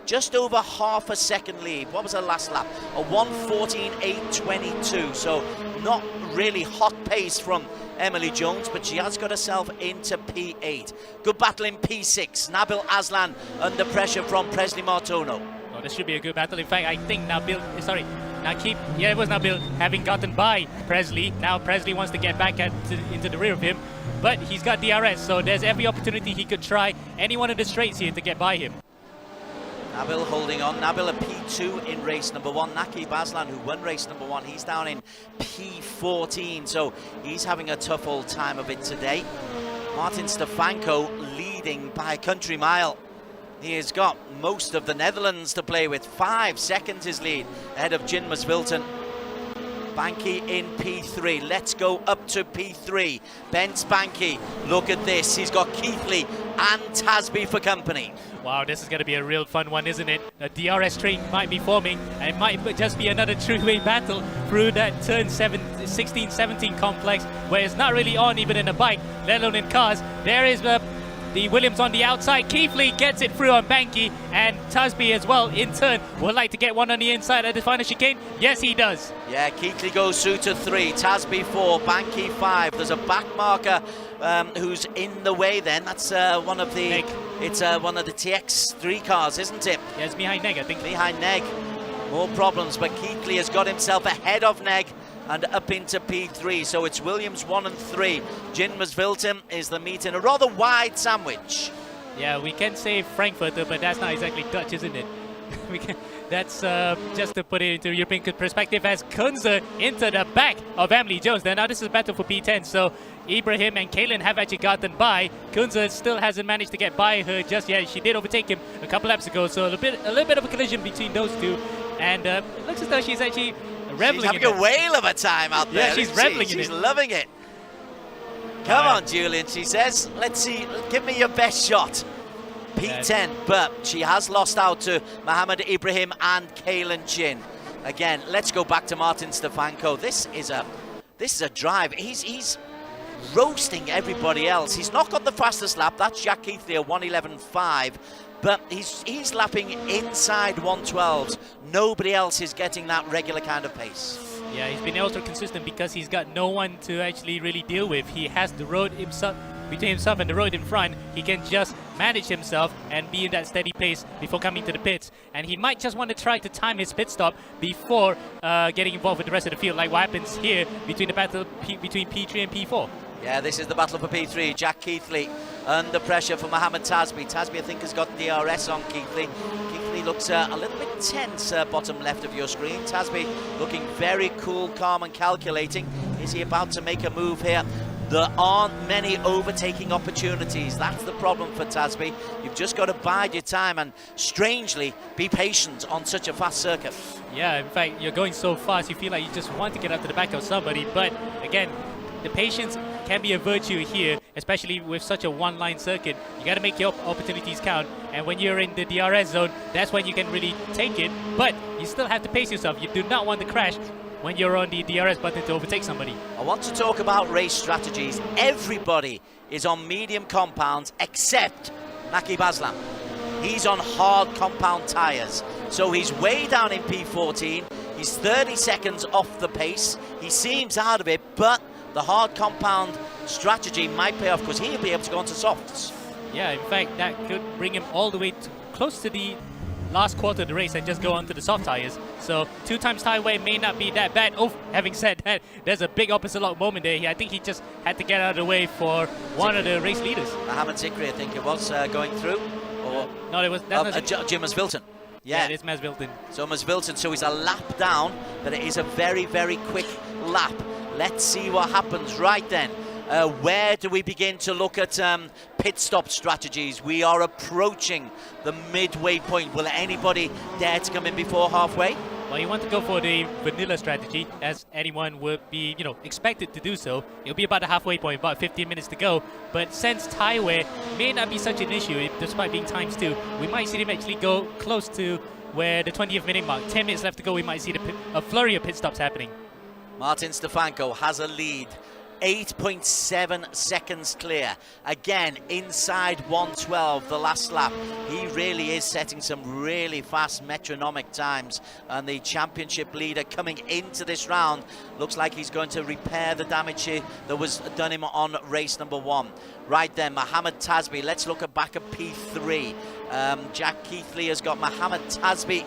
just over half a second lead. What was her last lap? A 1:14.822. So not really hot pace from Emily Jones, but she has got herself into P8. Good battle in P6. Nabil Aslan under pressure from Presley Martono. Oh, this should be a good battle. In fact, I think Nabil, sorry, Nakib, yeah, it was Nabil having gotten by Presley. Now Presley wants to get back into the rear of him, but he's got DRS, so there's every opportunity he could try any one of the straights here to get by him. Nabil holding on. Nabil a P2 in race number 1. Nakib Aslan, who won race number 1, he's down in P14, so he's having a tough old time of it today. Martin Stefanko leading by a country mile. He has got most of the Netherlands to play with. 5 seconds his lead ahead of Jin Masvilton. Banky in P3. Let's go up to P3. Ben Spanky, look at this. He's got Keithley and Tasby for company. Wow, this is going to be a real fun one, isn't it? A DRS train might be forming, and it might just be another three-way battle through that turn 16-17 complex, where it's not really on even in a bike, let alone in cars. There is the Williams on the outside. Keithley gets it through on Banky, and Tasby as well in turn would like to get one on the inside at the final chicane. Yes, he does. Yeah, Keithley goes through to 3, Tasby 4, Banky 5. There's a back marker who's in the way then. That's one of the one of the TX3 cars, isn't it? Yeah, it's behind Neg, I think. Behind Neg. More problems, but Keithley has got himself ahead of Neg and up into P3, so it's Williams 1 and 3. Jin Masvilton is the meet in a rather wide sandwich. Yeah, we can say Frankfurter, but that's not exactly Dutch, isn't it? That's just to put it into European perspective, as Kunze into the back of Emily Jones. Now this is a battle for P10, so Ibrahim and Kaylin have actually gotten by. Kunze still hasn't managed to get by her just yet. She did overtake him a couple laps ago, so a little bit of a collision between those two, and it looks as though she's actually reveling. She's having a whale of a time out there. Yeah, she's reveling in it. She's loving it. Come on, Julian, she says. Let's see, give me your best shot. P10, but she has lost out to Mohammed Ibrahim and Kaylin Chin. Again, let's go back to Martin Stefanko. This is a drive. He's roasting everybody else. He's not got the fastest lap. That's Jack Keithley, a 1:11.5. But he's lapping inside 112s. Nobody else is getting that regular kind of pace. Yeah, he's been ultra consistent because he's got no one to actually really deal with. He has the road himself, between himself and the road in front. He can just manage himself and be in that steady pace before coming to the pits. And he might just want to try to time his pit stop before getting involved with the rest of the field, like what happens here between the battle between P3 and P4. Yeah, this is the battle for P3. Jack Keithley under pressure for Mohammed Tasby. Tasby, I think, has got DRS on Keithley. Keithley looks a little bit tense, bottom left of your screen. Tasby looking very cool, calm and calculating. Is he about to make a move here? There aren't many overtaking opportunities. That's the problem for Tasby. You've just got to bide your time and, strangely, be patient on such a fast circuit. Yeah, in fact, you're going so fast, you feel like you just want to get up to the back of somebody. But, again, the patience can be a virtue here, especially with such a one-line circuit. You got to make your opportunities count, and when you're in the DRS zone, that's when you can really take it, but you still have to pace yourself. You do not want to crash when you're on the DRS button to overtake somebody. I want to talk about race strategies. Everybody is on medium compounds except Nakib Aslan. He's on hard compound tyres, so he's way down in P14. He's 30 seconds off the pace. He seems out of it, but the hard compound strategy might pay off because he'll be able to go onto softs. Yeah, in fact, that could bring him all the way close to the last quarter of the race and just go onto the soft tires. So 2 times tire wear may not be that bad. Oh, having said that, there's a big opposite lock moment there. I think he just had to get out of the way for one of the race leaders. Mohammed Zikri, I think it was, going through. Or no, it was Jim Masvilton. Yeah, it is Masvilton. So Masvilton, so he's a lap down, but it is a very, very quick lap. Let's see what happens. Right then, where do we begin to look at pit stop strategies? We are approaching the midway point. Will anybody dare to come in before halfway? Well, you want to go for the vanilla strategy, as anyone would be, expected to do so. It'll be about the halfway point, about 15 minutes to go. But since tie wear may not be such an issue, despite being times 2, we might see them actually go close to where the 20th minute mark. 10 minutes left to go, we might see a flurry of pit stops happening. Martin Stefanko has a lead. 8.7 seconds clear. Again, inside 1:12 the last lap. He really is setting some really fast metronomic times, and the championship leader coming into this round looks like he's going to repair the damage that was done him on race number 1. Right then, Mohammed Tasby. Let's look back at P3. Jack Keithley has got Mohammed Tasby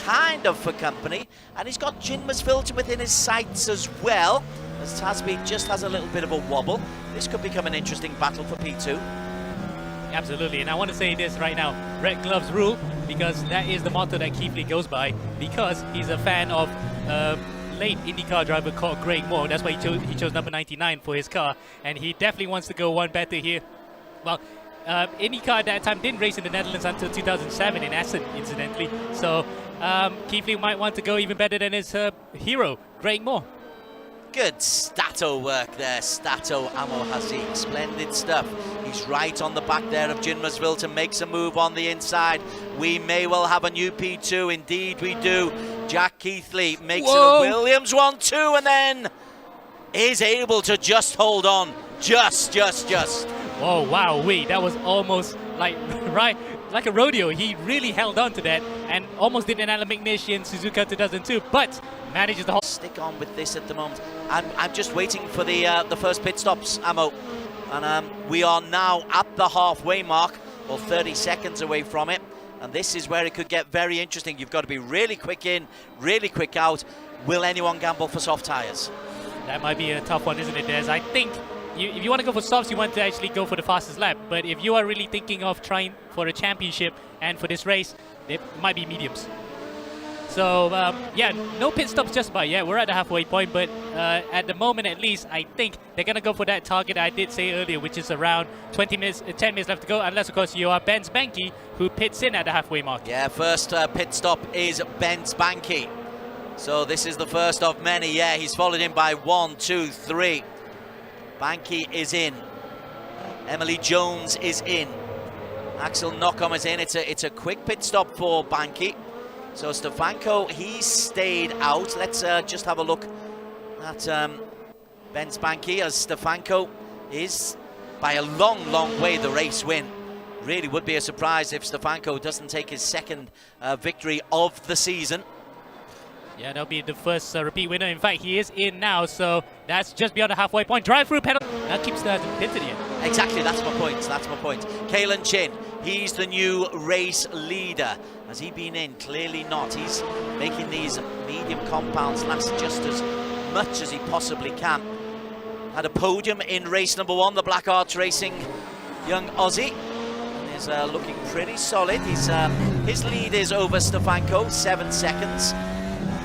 kind of for company, and he's got Jinmas Filter within his sights as well, as Tasby just has a little bit of a wobble. This could become an interesting battle for P2. Absolutely, and I want to say this right now, red gloves rule, because that is the motto that Keithley goes by, because he's a fan of late IndyCar driver called Greg Moore. That's why he chose number 99 for his car, and he definitely wants to go one better here. Well, IndyCar at that time didn't race in the Netherlands until 2007 in Assen, incidentally, so Keithley might want to go even better than his hero, Greg Moore. Good stato work there, Stato Amohasi. Splendid stuff. He's right on the back there of Jinmasville to make a move on the inside. We may well have a new P2. Indeed we do. Jack Keithley makes it a Williams 1-2 and then is able to just hold on. Just. Oh, wow, that was almost like like a rodeo. He really held on to that and almost did an Alan McNish in Suzuka 2002, but manages to hold. Stick on with this at the moment. I'm just waiting for the first pit stops, Amo. And we are now at the halfway mark, or 30 seconds away from it. And this is where it could get very interesting. You've got to be really quick in, really quick out. Will anyone gamble for soft tyres? That might be a tough one, isn't it, Des? I think if you want to go for softs, you want to actually go for the fastest lap. But if you are really thinking of trying for a championship and for this race, it might be mediums. So, yeah, no pit stops just about yet. We're at the halfway point, but at the moment at least, I think they're going to go for that target I did say earlier, which is around 10 minutes left to go, unless, of course, you are Ben Spanky, who pits in at the halfway mark. Yeah, first pit stop is Ben Spanky. So this is the first of many. Yeah, he's followed in by 1, 2, 3. Banky is in. Emily Jones is in. Axel Knockham is in. It's a quick pit stop for Banky. So Stefanko, he stayed out. Let's just have a look at Ben Spanky, as Stefanko is by a long way the race win. Really would be a surprise if Stefanko doesn't take his second victory of the season. Yeah, that'll be the first repeat winner. In fact, he is in now, so that's just beyond the halfway point. Drive-through penalty. That keeps the pitted yet. Exactly, that's my point. Kalen Chin, he's the new race leader. Has he been in? Clearly not. He's making these medium compounds last just as much as he possibly can. Had a podium in race number 1, the Black Arts Racing young Aussie. And is looking pretty solid. His lead is over Stefanko, 7 seconds.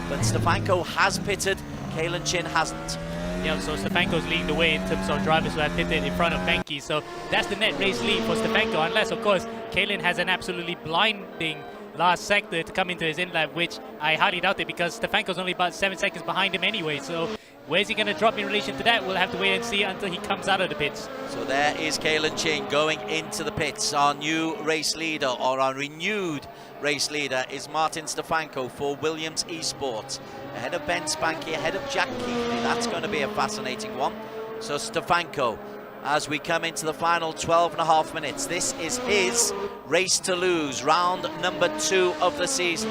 But Stefanko has pitted, Kalen Chin hasn't. Yeah, so Stefanko's leading the way in terms of drivers who have pitted in front of Banky. So that's the net race lead for Stefanko, unless, of course, Kalen has an absolutely blinding last sector to come into his in-lap, which I highly doubt it, because Stefanko's only about 7 seconds behind him anyway. So where's he going to drop in relation to that? We'll have to wait and see until he comes out of the pits. So there is Kalen Chin going into the pits. Our new race leader, or our renewed race leader, is Martin Stefanko for Williams Esports. Ahead of Ben Spanky, ahead of Jack Keithley. That's going to be a fascinating one. So Stefanko, as we come into the final 12.5 minutes, this is his race to lose, round number 2 of the season.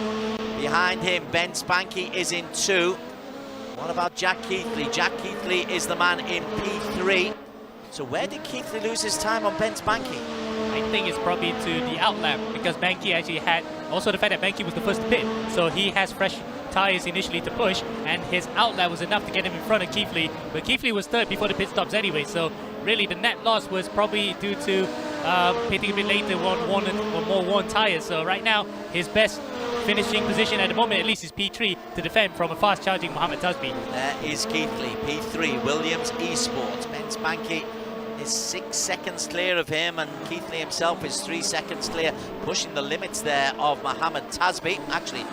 Behind him, Ben Spanky is in 2. What about Jack Keithley? Jack Keithley is the man in P3. So where did Keithley lose his time on Ben Spanky? I think it's probably to the outlap, because Banky actually had, also the fact that Banky was the first to pit, so he has fresh tyres initially to push, and his outlap was enough to get him in front of Keithley, but Keithley was third before the pit stops anyway, so really the net loss was probably due to pitting a bit later on more worn tyres. So right now, his best finishing position at the moment, at least, is P3 to defend from a fast-charging Mohammed Tasby. There is Keithley, P3, Williams Esports. Ben Spanky is 6 seconds clear of him, and Keithley himself is 3 seconds clear, pushing the limits there of Mohammed Tasby. Actually,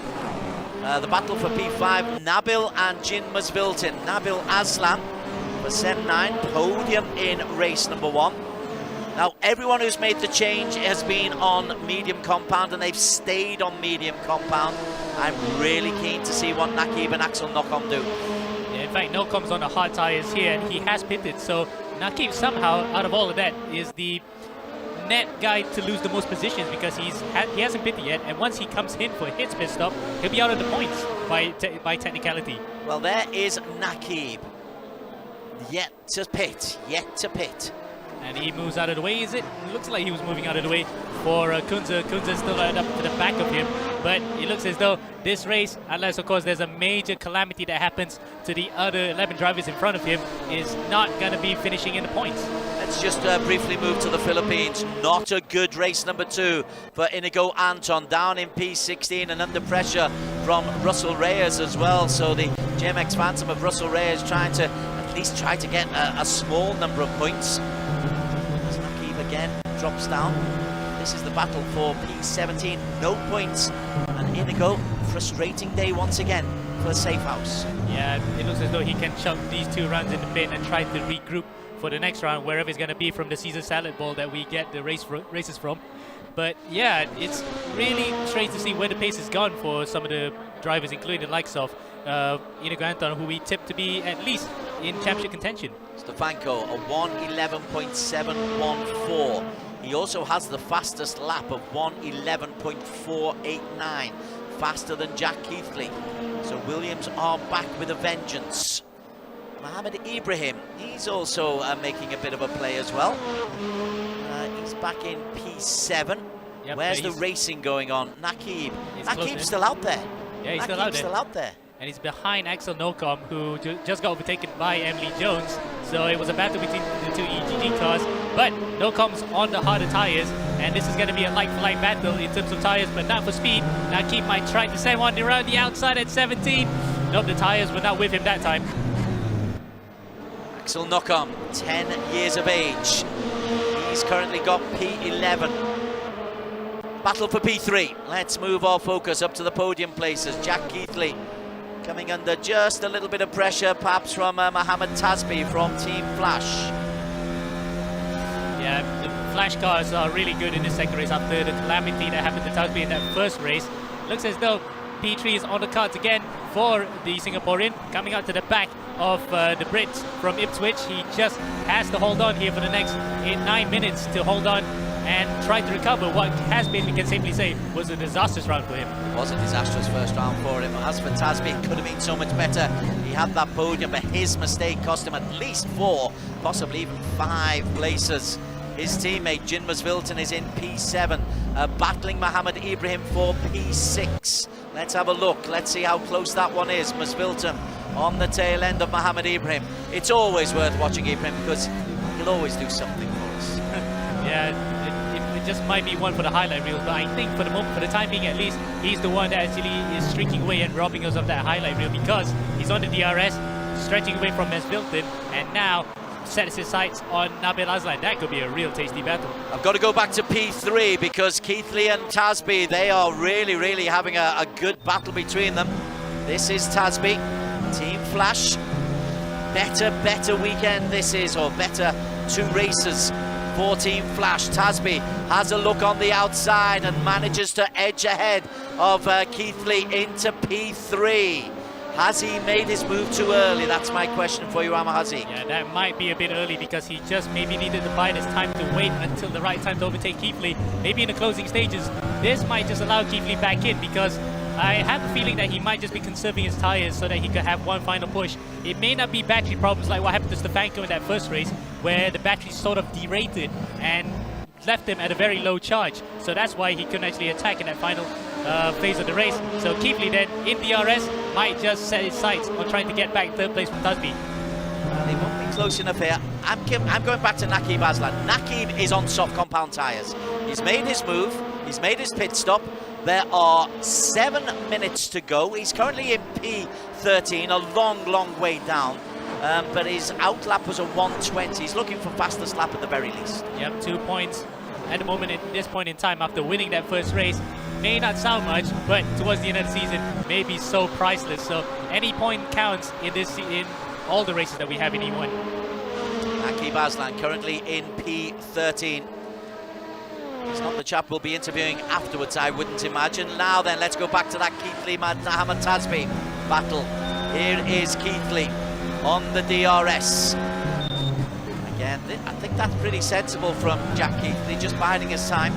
The battle for P5, Nabil and Jin Masviltin. Nabil Aslan for 7-9, podium in race number 1. Now, everyone who's made the change has been on medium compound, and they've stayed on medium compound. I'm really keen to see what Nakib and Axel Nocom do. Yeah, in fact, Nocom's on the hard tyres here, and he has pitted, so Nakib somehow, out of all of that, is the net guy to lose the most positions because he hasn't pitted yet, and once he comes in for his pit stop, he'll be out of the points by technicality. Well, there is Nakib. Yet to pit. And he moves out of the way, is it? Looks like he was moving out of the way for Kunze. Kunze's still right up to the back of him. But it looks as though this race, unless of course there's a major calamity that happens to the other 11 drivers in front of him, is not going to be finishing in the points. Let's just briefly move to the Philippines. Not a good race number 2 for Inigo Anton, down in P16 and under pressure from Russell Reyes as well. So the GMX Phantom of Russell Reyes trying to at least try to get a small number of points. Again, drops down. This is the battle for P17, no points, and Inigo, frustrating day once again for Safe House. Yeah, it looks as though he can chuck these 2 runs in the pit and try to regroup for the next round, wherever it's going to be from the Caesar Salad Bowl that we get the races from. But yeah, it's really strange to see where the pace has gone for some of the drivers, including the likes of Inigo Anton, who we tip to be at least in championship contention. Stefanko, a 1:11.714. He also has the fastest lap of 1:11.489, faster than Jack Keithley. So Williams are back with a vengeance. Mohammed Ibrahim, he's also making a bit of a play as well. He's back in P7. Yep, where's the racing going on? Nakib. Nakib's still out there. Yeah, he's still out there. And he's behind Axel Nocom, who just got overtaken by Emily Jones. So it was a battle between the 2 EGG cars. But Nocom's on the harder tyres, and this is going to be a like-for-like battle in terms of tyres, but not for speed. Nakib might try to send one around the outside at 17. Nope, the tyres were not with him that time. Axel Nocom, 10 years of age. He's currently got P11. Battle for P3. Let's move our focus up to the podium places. Jack Keithley coming under just a little bit of pressure, perhaps from Mohammed Tasbi from Team Flash. Yeah, the Flash cars are really good in this second race after the calamity that happened to Tasbi in that first race. Looks as though P3 is on the cards again for the Singaporean, coming out to the back of the Brit from Ipswich. He just has to hold on here for the next 9 minutes to hold on and try to recover what has been, we can safely say, was a disastrous round for him. It was a disastrous first round for him. As for Tasbi, it could have been so much better. He had that podium, but his mistake cost him at least 4, possibly even 5 places. His teammate Jin Masvilton is in P7, battling Mohammed Ibrahim for P6. Let's have a look. Let's see how close that one is. Masvilton on the tail end of Mohammed Ibrahim. It's always worth watching Ibrahim because he'll always do something for us. Yeah, it just might be one for the highlight reel, but I think for the moment, for the time being at least, he's the one that actually is streaking away and robbing us of that highlight reel because he's on the DRS, stretching away from Masvilton, and now sets his sights on Nabil Aslan. That could be a real tasty battle. I've got to go back to P3 because Keithley and Tasbi, they are really having a good battle between them. This is Tasbi, Team Flash. Better weekend this is, or better 2 races for Team Flash. Tasbi has a look on the outside and manages to edge ahead of Keithley into P3. Has he made his move too early? That's my question for you, Amahazi. Yeah, that might be a bit early because he just maybe needed to buy this time to wait until the right time to overtake Keithley. Maybe in the closing stages, this might just allow Keithley back in because I have a feeling that he might just be conserving his tyres so that he could have one final push. It may not be battery problems like what happened to Stefanko in that first race, where the battery sort of derated and left him at a very low charge. So that's why he couldn't actually attack in that final phase of the race. So Keithley then, in DRS, might just set his sights on trying to get back 3rd place from Tasbi. They won't be close enough here. I'm going back to Nakib Aslan. Nakib is on soft compound tyres. He's made his move. He's made his pit stop. There are 7 minutes to go. He's currently in P13, a long way down. But his out lap was a 1:20. He's looking for fastest lap at the very least. Yep, 2 points at the moment at this point in time after winning that first race. may not sound much, but towards the end of the season, may be so priceless. So any point counts in in all the races that we have in E1. Naqib Aslan currently in P13. He's not the chap we'll be interviewing afterwards, I wouldn't imagine. Now then, let's go back to that Keithley Mohammed Tasby battle. Here is Keithley on the DRS. Again, I think that's pretty sensible from Jack Keithley, just biding his time.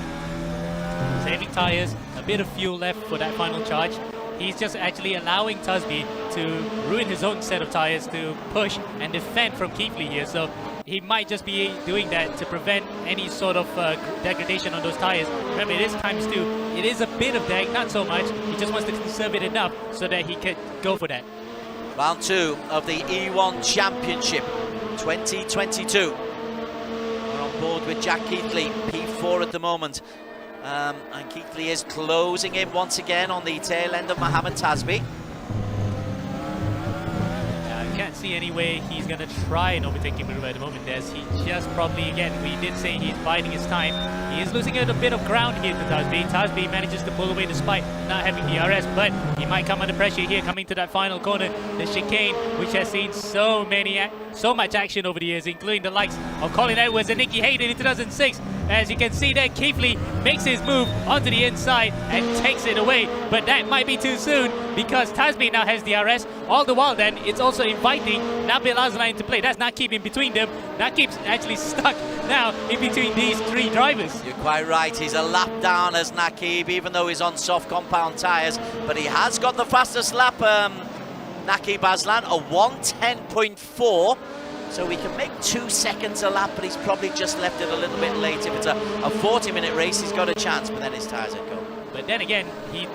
Saving tyres, a bit of fuel left for that final charge. He's just actually allowing Tasby to ruin his own set of tyres to push and defend from Keithley here. So he might just be doing that to prevent any sort of degradation on those tyres. Remember, it is times 2. It is a bit of deg, not so much. He just wants to conserve it enough so that he can go for that. Round 2 of the E1 Championship 2022. We're on board with Jack Keithley, P4 at the moment. And Keithley is closing in once again on the tail end of Mohammed Tasby. I can't see any way he's going to try and overtake him at the moment, as he just probably, again, we did say he's biding his time. He is losing a bit of ground here to Tasby. Tasby manages to pull away despite not having the RS, but he might come under pressure here coming to that final corner, the chicane, which has seen so much action over the years, including the likes of Colin Edwards and Nicky Hayden in 2006. As you can see there, Keithley makes his move onto the inside and takes it away, but that might be too soon because Tasby now has the RS. All the while then, it's also inviting Nabil Aslan into play. That's Naqib in between them. Naqib's actually stuck now in between these 3 drivers. You're quite right, he's a lap down as Naqib, even though he's on soft compound tyres, but he has got the fastest lap, Naqib Aslan, a 1:10.4. So we can make 2 seconds a lap, but he's probably just left it a little bit late. If it's a 40-minute race, he's got a chance, but then his tyres are gone. But then again, he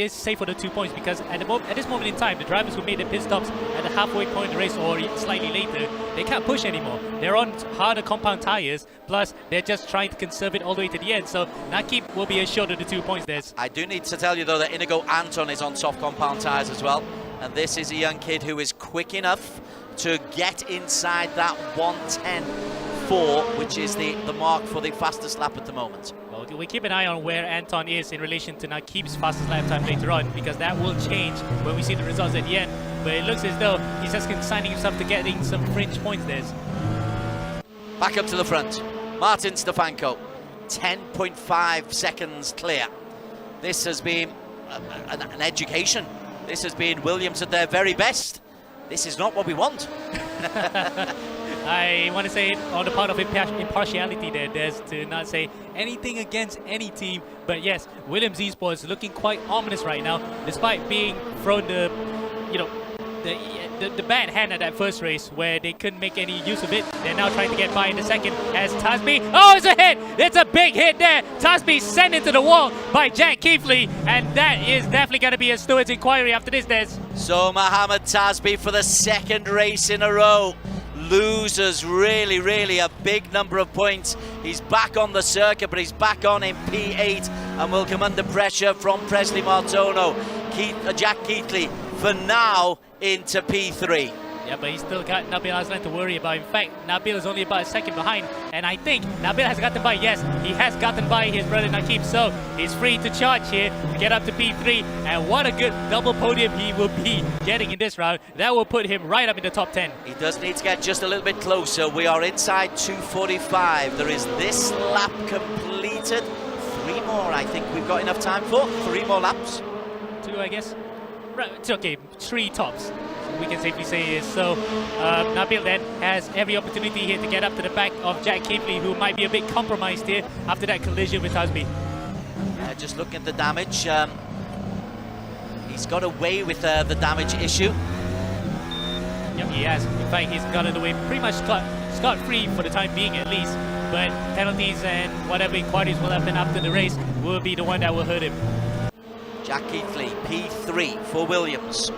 is safe for the 2 points because at this moment in time, the drivers who made their pit stops at the halfway point of the race or slightly later, they can't push anymore. They're on harder compound tyres, plus they're just trying to conserve it all the way to the end. So Naqib will be assured of the 2 points there. I do need to tell you, though, that Inigo Anton is on soft compound tyres as well. And this is a young kid who is quick enough to get inside that 1:10.4, which is the mark for the fastest lap at the moment. Well, we keep an eye on where Anton is in relation to Naqib's fastest lap time later on, because that will change when we see the results at the end. But it looks as though he's just consigning himself to getting some fringe points there. Back up to the front, Martin Stefanko, 10.5 seconds clear. This has been an education. This has been Williams at their very best. This is not what we want. I want to say it on the part of impartiality there, Des, to not say anything against any team. But yes, Williams Esports looking quite ominous right now, despite being thrown the bad hand at that first race where they couldn't make any use of it. They're now trying to get by in the second as Tasby. Oh, it's a hit! It's a big hit there. Tasby sent into the wall by Jack Keithley, and that is definitely going to be a steward's inquiry after this, Des. So Mohammed Tasby for the 2nd race in a row loses really a big number of points. He's back on the circuit, but he's back on in P8 and will come under pressure from Presley Martono. Jack Keithley for now into P3. Yeah, but he's still got Nabil Aslan to worry about. In fact, Nabil is only about a second behind, and I think Nabil has gotten by. Yes, he has gotten by his brother Naqib, so he's free to charge here to get up to P3, and what a good double podium he will be getting in this round. That will put him right up in the top 10. He does need to get just a little bit closer. We are inside 2:45. There is this lap completed. 3 more, I think we've got enough time for. 3 more laps. 2, I guess. Right, it's okay, 3 tops. We can safely say is. So Nabil then has every opportunity here to get up to the back of Jack Keithley, who might be a bit compromised here after that collision with Tasby. Just looking at the damage, he's got away with the damage issue. Yep, he has. In fact, he's gotten away pretty much scot-free for the time being at least, but penalties and whatever inquiries will happen after the race will be the one that will hurt him. Jack Keithley, P3 for Williams.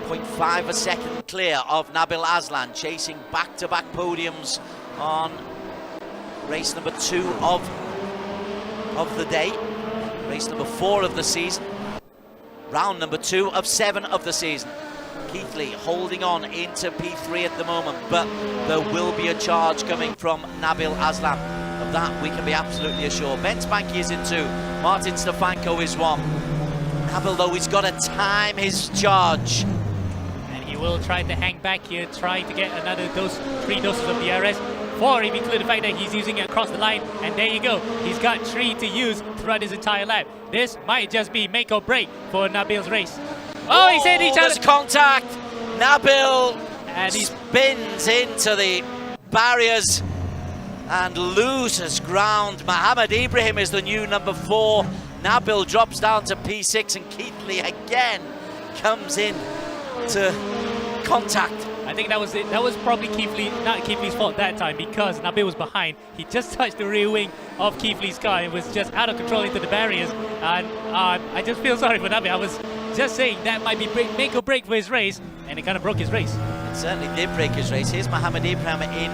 0.5 a second clear of Nabil Aslan, chasing back-to-back podiums on race number 2 of the day, race number 4 of the season, round number 2 of 7 of the season. Keithley holding on into P3 at the moment, but there will be a charge coming from Nabil Aslan. A Of that, we can be absolutely assured. Ben Spanky is in 2. Martin Stefanko is 1. Nabil, though, he's got to time his charge. And he will try to hang back here, try to get another 3 doses of DRS. 4 if you include the fact that he's using it across the line. And there you go. He's got 3 to use throughout his entire lap. This might just be make or break for Nabil's race. Oh, he's hit each other. There's contact. Nabil and he spins into the barriers and loses ground. Mohammed Ibrahim is the new number 4. Nabil drops down to P6 and Keithley again comes in to contact. I think that was it. That was probably not Keithley's fault that time because Nabil was behind. He just touched the rear wing of Keithley's car and was just out of control into the barriers. And I just feel sorry for Nabil. I was just saying that might be make or break for his race, and it kind of broke his race. It certainly did break his race. Here's Mohammed Ibrahim in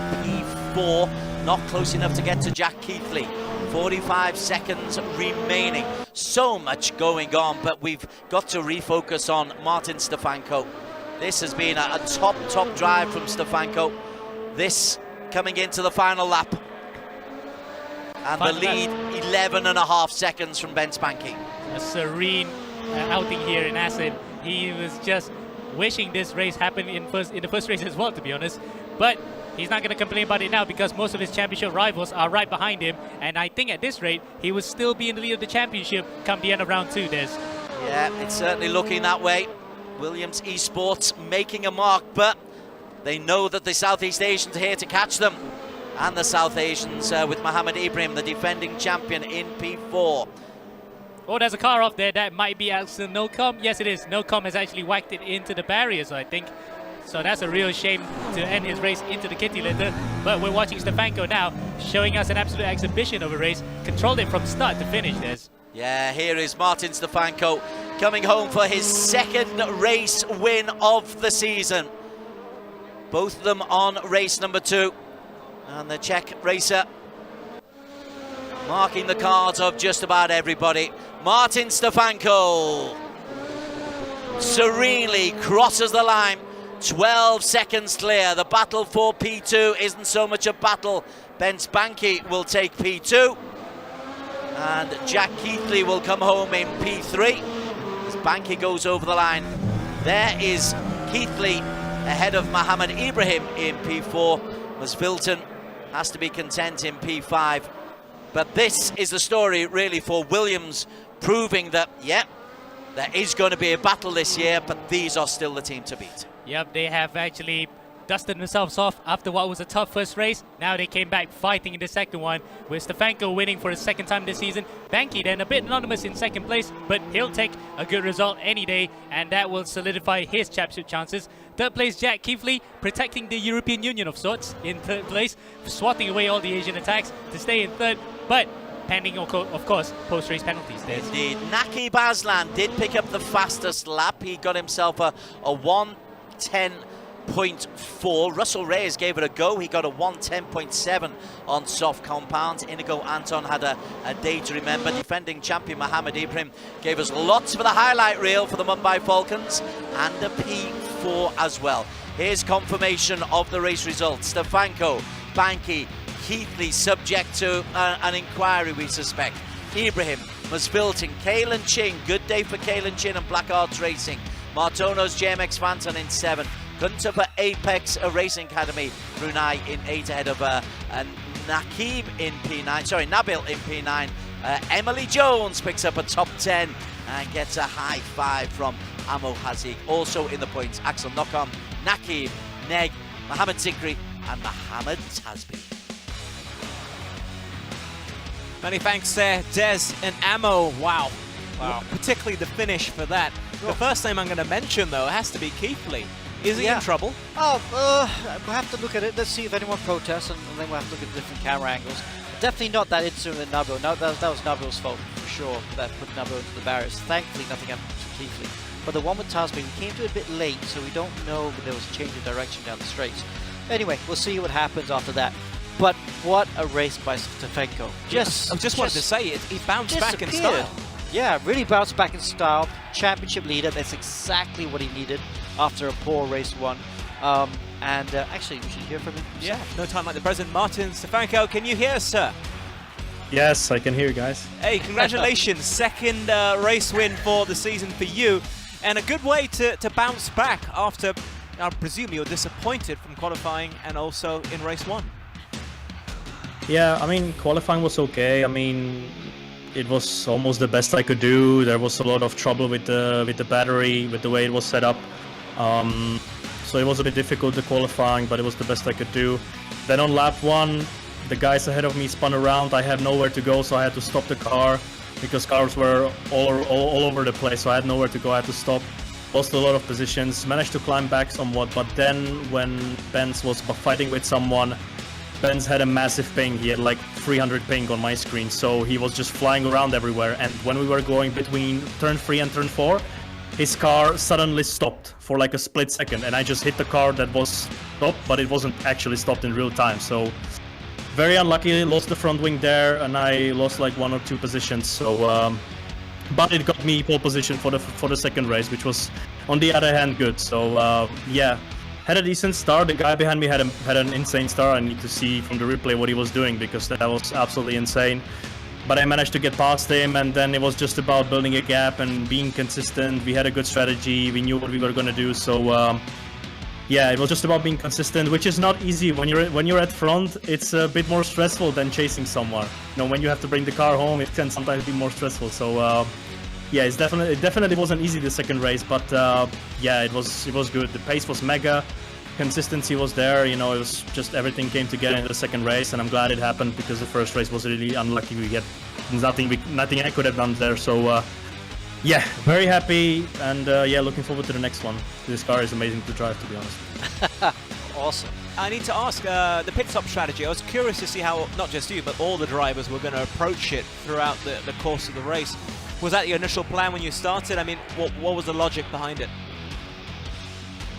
P4, not close enough to get to Jack Keithley. 45 seconds remaining. So much going on, but we've got to refocus on Martin Stefanko. This has been a top drive from Stefanko. This coming into the final lap. And the lead, 11.5 seconds from Ben Spanky. A serene outing here in Assen. He was just wishing this race happened in the first race as well, to be honest. But he's not going to complain about it now because most of his championship rivals are right behind him. And I think at this rate, he will still be in the lead of the championship come the end of round 2, Des. Yeah, it's certainly looking that way. Williams Esports making a mark, but they know that the Southeast Asians are here to catch them. And the South Asians with Mohammed Ibrahim, the defending champion in P4. Oh, there's a car off there. That might be Axel Nocom. Yes, it is. Nocom has actually whacked it into the barriers, I think. So that's a real shame to end his race into the kitty litter. But we're watching Stefanko now, showing us an absolute exhibition of a race. Controlled it from start to finish, Des. Yeah, here is Martin Stefanko coming home for his 2nd race win of the season. Both of them on race number 2. And the Czech racer marking the cards of just about everybody. Martin Stefanko serenely crosses the line. 12 seconds clear. The battle for P2 isn't so much a battle. Ben Spanky will take P2. And Jack Keithley will come home in P3 as Spanky goes over the line. There is Keithley ahead of Mohammed Ibrahim in P4. Masvilton has to be content in P5. But this is the story really for Williams, proving that, yeah, there is going to be a battle this year, but these are still the team to beat. Yep, they have actually dusted themselves off after what was a tough first race. Now they came back fighting in the second one, with Stefanko winning for the 2nd time this season. Banky then a bit anonymous in 2nd place, but he'll take a good result any day, and that will solidify his championship chances. 3rd place, Jack Keithley, protecting the European Union of sorts in 3rd place, swatting away all the Asian attacks to stay in 3rd, but pending, of course, post-race penalties. Indeed. Naki Baslan did pick up the fastest lap. He got himself a 1:10.4. Russell Reyes gave it a go. He got a 1:10.7 on soft compound. Inigo Anton had a day to remember. Defending champion Mohammed Ibrahim gave us lots for the highlight reel for the Mumbai Falcons and a P4 as well. Here's confirmation of the race results. Stefanko, Banky, Keithley subject to an inquiry, we suspect. Ibrahim, Masvilton, Kalen Ching, good day for Kalen Chin and Black Arts Racing. Martono's JMX Phantom in 7. Gunter for Apex Racing Academy. Brunei in 8 ahead of Nabil in P9. Emily Jones picks up a top 10 and gets a high 5 from Amo Hazik. Also in the points, Axel Nocom, Nakib, Neg, Mohammed Zikri and Mohammed Tasbi. Many thanks there, Des and Amo. Wow. Particularly the finish for that. The first name I'm going to mention, though, has to be Keithley. Is he in trouble? Oh, we'll have to look at it. Let's see if anyone protests, and then we'll have to look at different camera angles. Definitely not that incident with Nabil. No, that was Nabil's fault, for sure, that put Nabil into the barriers. Thankfully, nothing happened to Keithley. But the one with Tasby, we came to it a bit late, so we don't know if there was a change of direction down the straights. Anyway, we'll see what happens after that. But what a race by Stefanko. I just wanted to say it. He bounced back in style. Yeah, really bounced back in style. Championship leader. That's exactly what he needed after a poor race 1. Actually, we should hear from him. Yeah, no time like the present. Martin Stefanko, can you hear us, sir? Yes, I can hear you guys. Hey, congratulations. Second race win for the season for you. And a good way to bounce back after, I presume you're disappointed from qualifying and also in race 1. Yeah, I mean, qualifying was okay. I mean, it was almost the best I could do. There was a lot of trouble with the battery, with the way it was set up. So it was a bit difficult, the qualifying, but it was the best I could do. Then on lap 1, the guys ahead of me spun around. I had nowhere to go, so I had to stop the car because cars were all over the place, so I had nowhere to go. I had to stop. Lost a lot of positions, managed to climb back somewhat, but then when Benz was fighting with someone, Benz had a massive ping. He had like 300 ping on my screen, so he was just flying around everywhere. And when we were going between turn 3 and turn 4, his car suddenly stopped for like a split second, and I just hit the car that was stopped, but it wasn't actually stopped in real time. So very unlucky, lost the front wing there, and I lost like 1 or 2 positions. So, but it got me pole position for the second race, which was on the other hand good. So yeah, had a decent start. The guy behind me had an insane start. I need to see from the replay what he was doing because that was absolutely insane. But I managed to get past him, and then it was just about building a gap and being consistent. We had a good strategy. We knew what we were going to do. So yeah, it was just about being consistent, which is not easy. When you're at front, it's a bit more stressful than chasing someone. You know, when you have to bring the car home, it can sometimes be more stressful. So yeah, it definitely wasn't easy the second race, but yeah, it was good. The pace was mega. Consistency was there, you know, it was just everything came together in the second race, and I'm glad it happened because the first race was really unlucky. We had nothing I could have done there. So yeah, very happy, and yeah, looking forward to the next one. This car is amazing to drive, to be honest. Awesome. I need to ask the pit stop strategy. I was curious to see how not just you, but all the drivers were going to approach it throughout the course of the race. Was that your initial plan when you started? I mean, what was the logic behind it?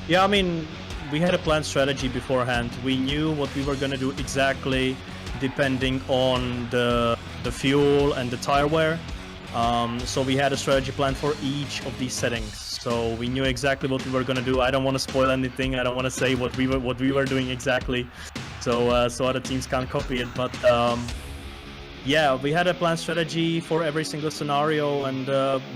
Yeah, I mean, we had a planned strategy beforehand. We knew what we were going to do exactly depending on the fuel and the tire wear. So we had a strategy plan for each of these settings. So we knew exactly what we were going to do. I don't want to spoil anything. I don't want to say what we were doing exactly. So other teams can't copy it. But yeah, we had a planned strategy for every single scenario, and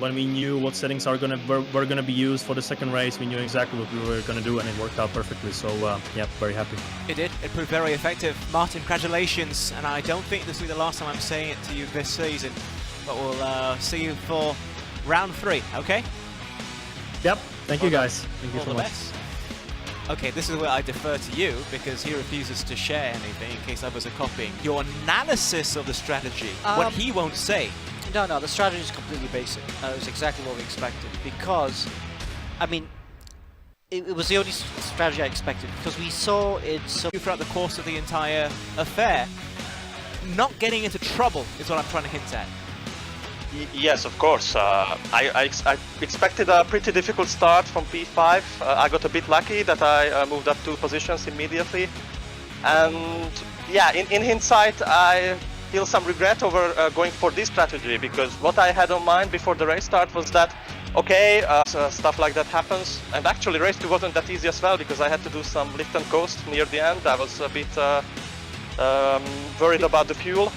when we knew what settings were gonna be used for the second race, we knew exactly what we were gonna do, and it worked out perfectly. So yeah, very happy. It did. It proved very effective. Martin, congratulations, and I don't think this will be the last time I'm saying it to you this season, but we'll see you for round 3. Okay? Yep. Thank you guys. Thank you so much. Best. Okay, this is where I defer to you because he refuses to share anything in case others are copying. Your analysis of the strategy, what he won't say. No, the strategy is completely basic. It was exactly what we expected because, I mean, it was the only strategy I expected because we saw it throughout the course of the entire affair. Not getting into trouble is what I'm trying to hint at. Yes, of course. I expected a pretty difficult start from P5. I got a bit lucky that I moved up 2 positions immediately. And yeah, in hindsight, I feel some regret over going for this strategy because what I had on mind before the race start was that, okay, stuff like that happens. And actually race 2 wasn't that easy as well because I had to do some lift and coast near the end. I was a bit worried about the fuel.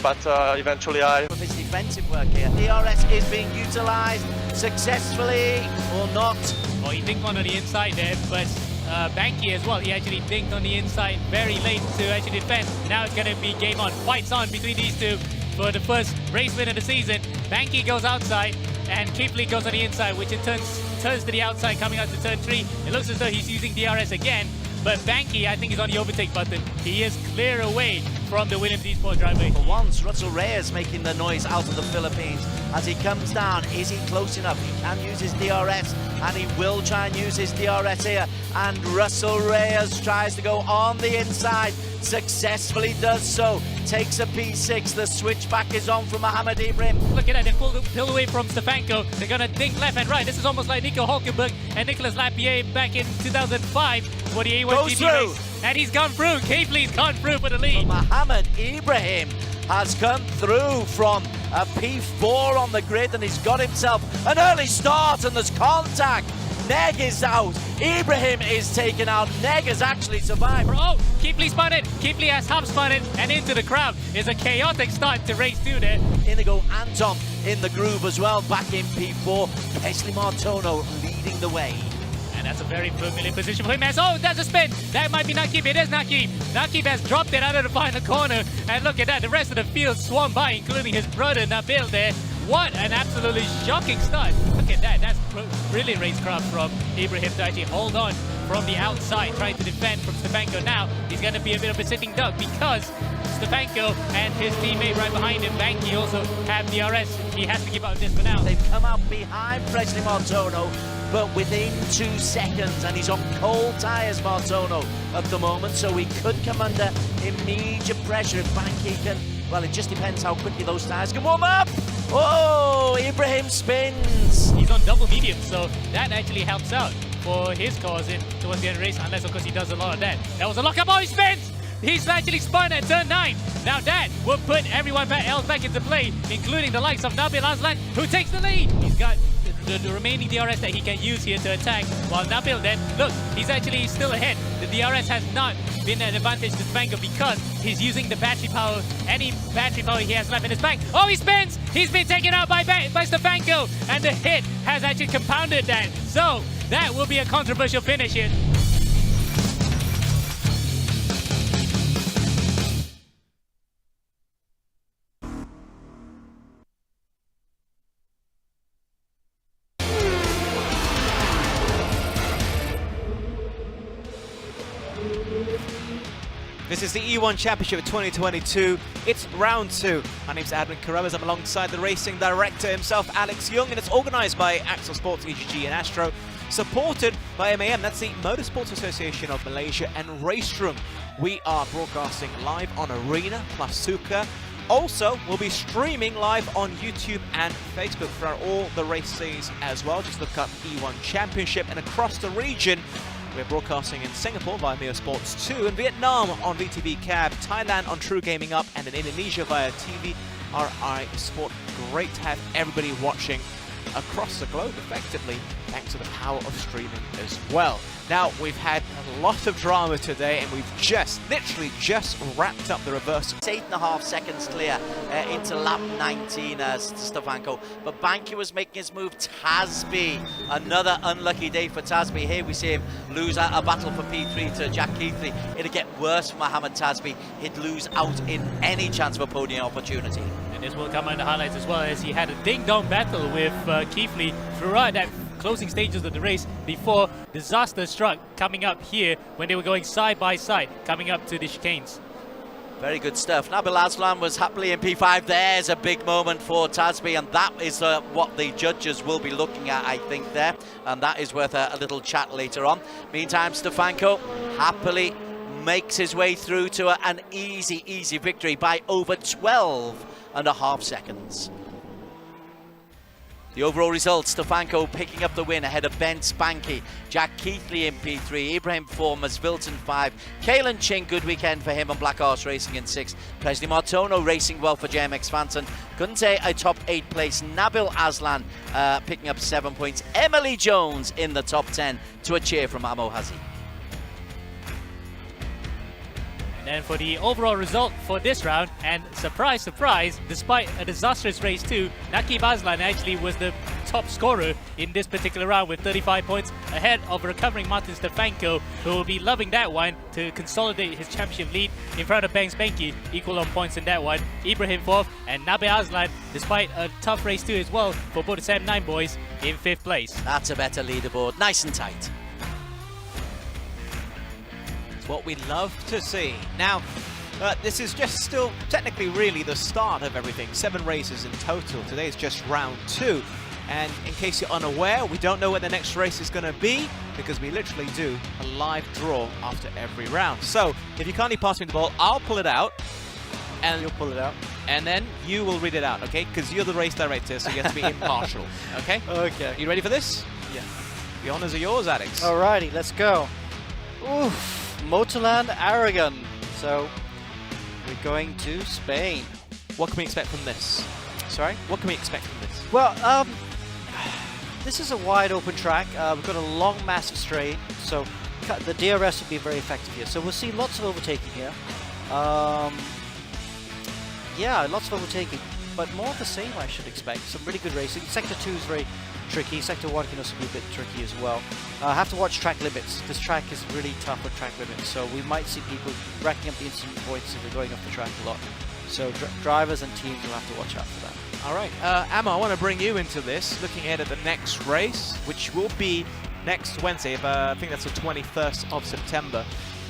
But eventually With his defensive work here, DRS is being utilised successfully or not. Well, he dinked one on the inside there, but Banky as well. He actually dinked on the inside very late to actually defend. Now it's going to be game on. Fights on between these two for the first race win of the season. Banky goes outside and Kipley goes on the inside, which in turns to the outside coming out to turn 3. It looks as though he's using DRS again. But Banky, I think, is on the overtake button. He is clear away from the Williams Esports driver. For once, Russell Reyes making the noise out of the Philippines. As he comes down, is he close enough? He can use his DRS, and he will try and use his DRS here. And Russell Reyes tries to go on the inside, successfully does so. Takes a P6, the switchback is on from Mohamed Ibrahim. Look at that, they pulled away from Stefanko. They're gonna dink left and right. This is almost like Nico Hulkenberg and Nicolas Lapierre back in 2005 for the A1 Goes GP through. race. And he's gone through. Kipley's gone through for the lead. Mohamed Ibrahim has come through from a P4 on the grid, and he's got himself an early start, and there's contact Neg is out. Ibrahim is taken out. Neg has actually survived. Oh, Keefly spun it. Keefly has half spun it, and into the crowd is a chaotic start to race 2 there. Inigo Anton in the groove as well, back in P4. Pesley Martono leading the way. And that's a very familiar position for him. Oh, that's a spin. That might be Nakib. It is Nakib. Nakib has dropped it out of the final corner. And look at that. The rest of the field swam by, including his brother Nabil there. What an absolutely shocking start. Look at that. That's brilliant racecraft from Ibrahim to actually hold on from the outside, trying to defend from Stefanko. Now, he's going to be a bit of a sitting duck because Stefanko and his teammate right behind him, Banky, also have DRS. He has to give up this for now. They've come out behind Presley Martono, but within 2 seconds, and he's on cold tyres, Martono, at the moment, so he could come under immediate pressure if Banky can. Well, it just depends how quickly those tyres can warm up. Oh, Ibrahim spins. He's on double medium, so that actually helps out for his cause towards the end of the race, unless, of course, he does a lot of that. That was a lockup. Oh, he spins! He's actually spun at turn 9. Now that will put everyone else back into play, including the likes of Nabil Aslan, who takes the lead. He's got the remaining DRS that he can use here to attack, while Nabil then, look, he's actually still ahead. The DRS has not been an advantage to Stefanko because he's using the battery power, any battery power he has left in his bank. Oh, he spins! He's been taken out by Stefanko, and the hit has actually compounded that. So, that will be a controversial finish here. This is the E1 Championship 2022. It's round 2. My name's Adrian Carruthers. I'm alongside the racing director himself, Alex Young, and it's organised by Axel Sports, EGG and Astro, supported by MAM. That's the Motorsports Association of Malaysia, and RaceRoom. We are broadcasting live on Arena plus Suka. Also, we'll be streaming live on YouTube and Facebook throughout all the races as well. Just look up E1 Championship, and across the region, we're broadcasting in Singapore via Mio Sports 2, in Vietnam on VTV Cab, Thailand on True Gaming Up, and in Indonesia via TVRI Sport. Great to have everybody watching across the globe effectively, thanks to the power of streaming as well. Now, we've had a lot of drama today, and we've literally just wrapped up the reverse. 8.5 seconds clear into lap 19 Stefanko, but Banky was making his move. Tasby, another unlucky day for Tasby. Here we see him lose a battle for P3 to Jack Keithley. It'll get worse for Mohammed Tasby. He'd lose out in any chance of a podium opportunity. And this will come in the highlights as well, as he had a ding-dong battle with Keithley throughout that closing stages of the race before disaster struck coming up here when they were going side by side, coming up to the chicanes. Very good stuff. Nabil Aslan was happily in P5. There's a big moment for Tasby, and that is what the judges will be looking at, I think, there. And that is worth a little chat later on. Meantime, Stefanko happily makes his way through to an easy victory by over 12.5 seconds. The overall result, Stefanko picking up the win ahead of Ben Spanky, Jack Keithley in P3, Ibrahim 4, Masvilton 5, Kalen Ching, good weekend for him and Black Horse Racing in 6, Presley Martono racing well for JMX Phantom, couldn't say a top 8 place, Nabil Aslan picking up 7 points, Emily Jones in the top 10 to a cheer from Amo Hazi. And then for the overall result for this round, and surprise, surprise, despite a disastrous race too, Nakib Aslan actually was the top scorer in this particular round with 35 points, ahead of recovering Martin Stefanko, who will be loving that one to consolidate his championship lead in front of Banks Banky, equal on points in that one. Ibrahim 4th, and Nabil Aslan, despite a tough race too as well for both the 7-9 boys, in 5th place. That's a better leaderboard, nice and tight. What we love to see. Now, this is just still technically really the start of everything. 7 races in total. Today is just round 2. And in case you're unaware, we don't know where the next race is going to be because we literally do a live draw after every round. So, if you kindly pass me the ball, I'll pull it out. And you'll pull it out. And then you will read it out, okay? Because you're the race director, so you have to be impartial, okay? Okay. You ready for this? Yeah. The honors are yours, Alex. Alrighty, let's go. Oof. Motorland Aragon. So we're going to Spain. What can we expect from this? Sorry? What can we expect from this? Well, this is a wide open track. We've got a long, massive straight, so the DRS will be very effective here. So we'll see lots of overtaking here. Yeah, lots of overtaking, but more of the same I should expect. Some really good racing. Sector 2 is very tricky. Sector 1 can also be a bit tricky as well. Have to watch track limits. This track is really tough with track limits, so we might see people racking up the incident points if they're going off the track a lot. So drivers and teams will have to watch out for that. All right, Emma, I want to bring you into this, looking ahead at the next race, which will be next Wednesday. I think that's the 21st of September.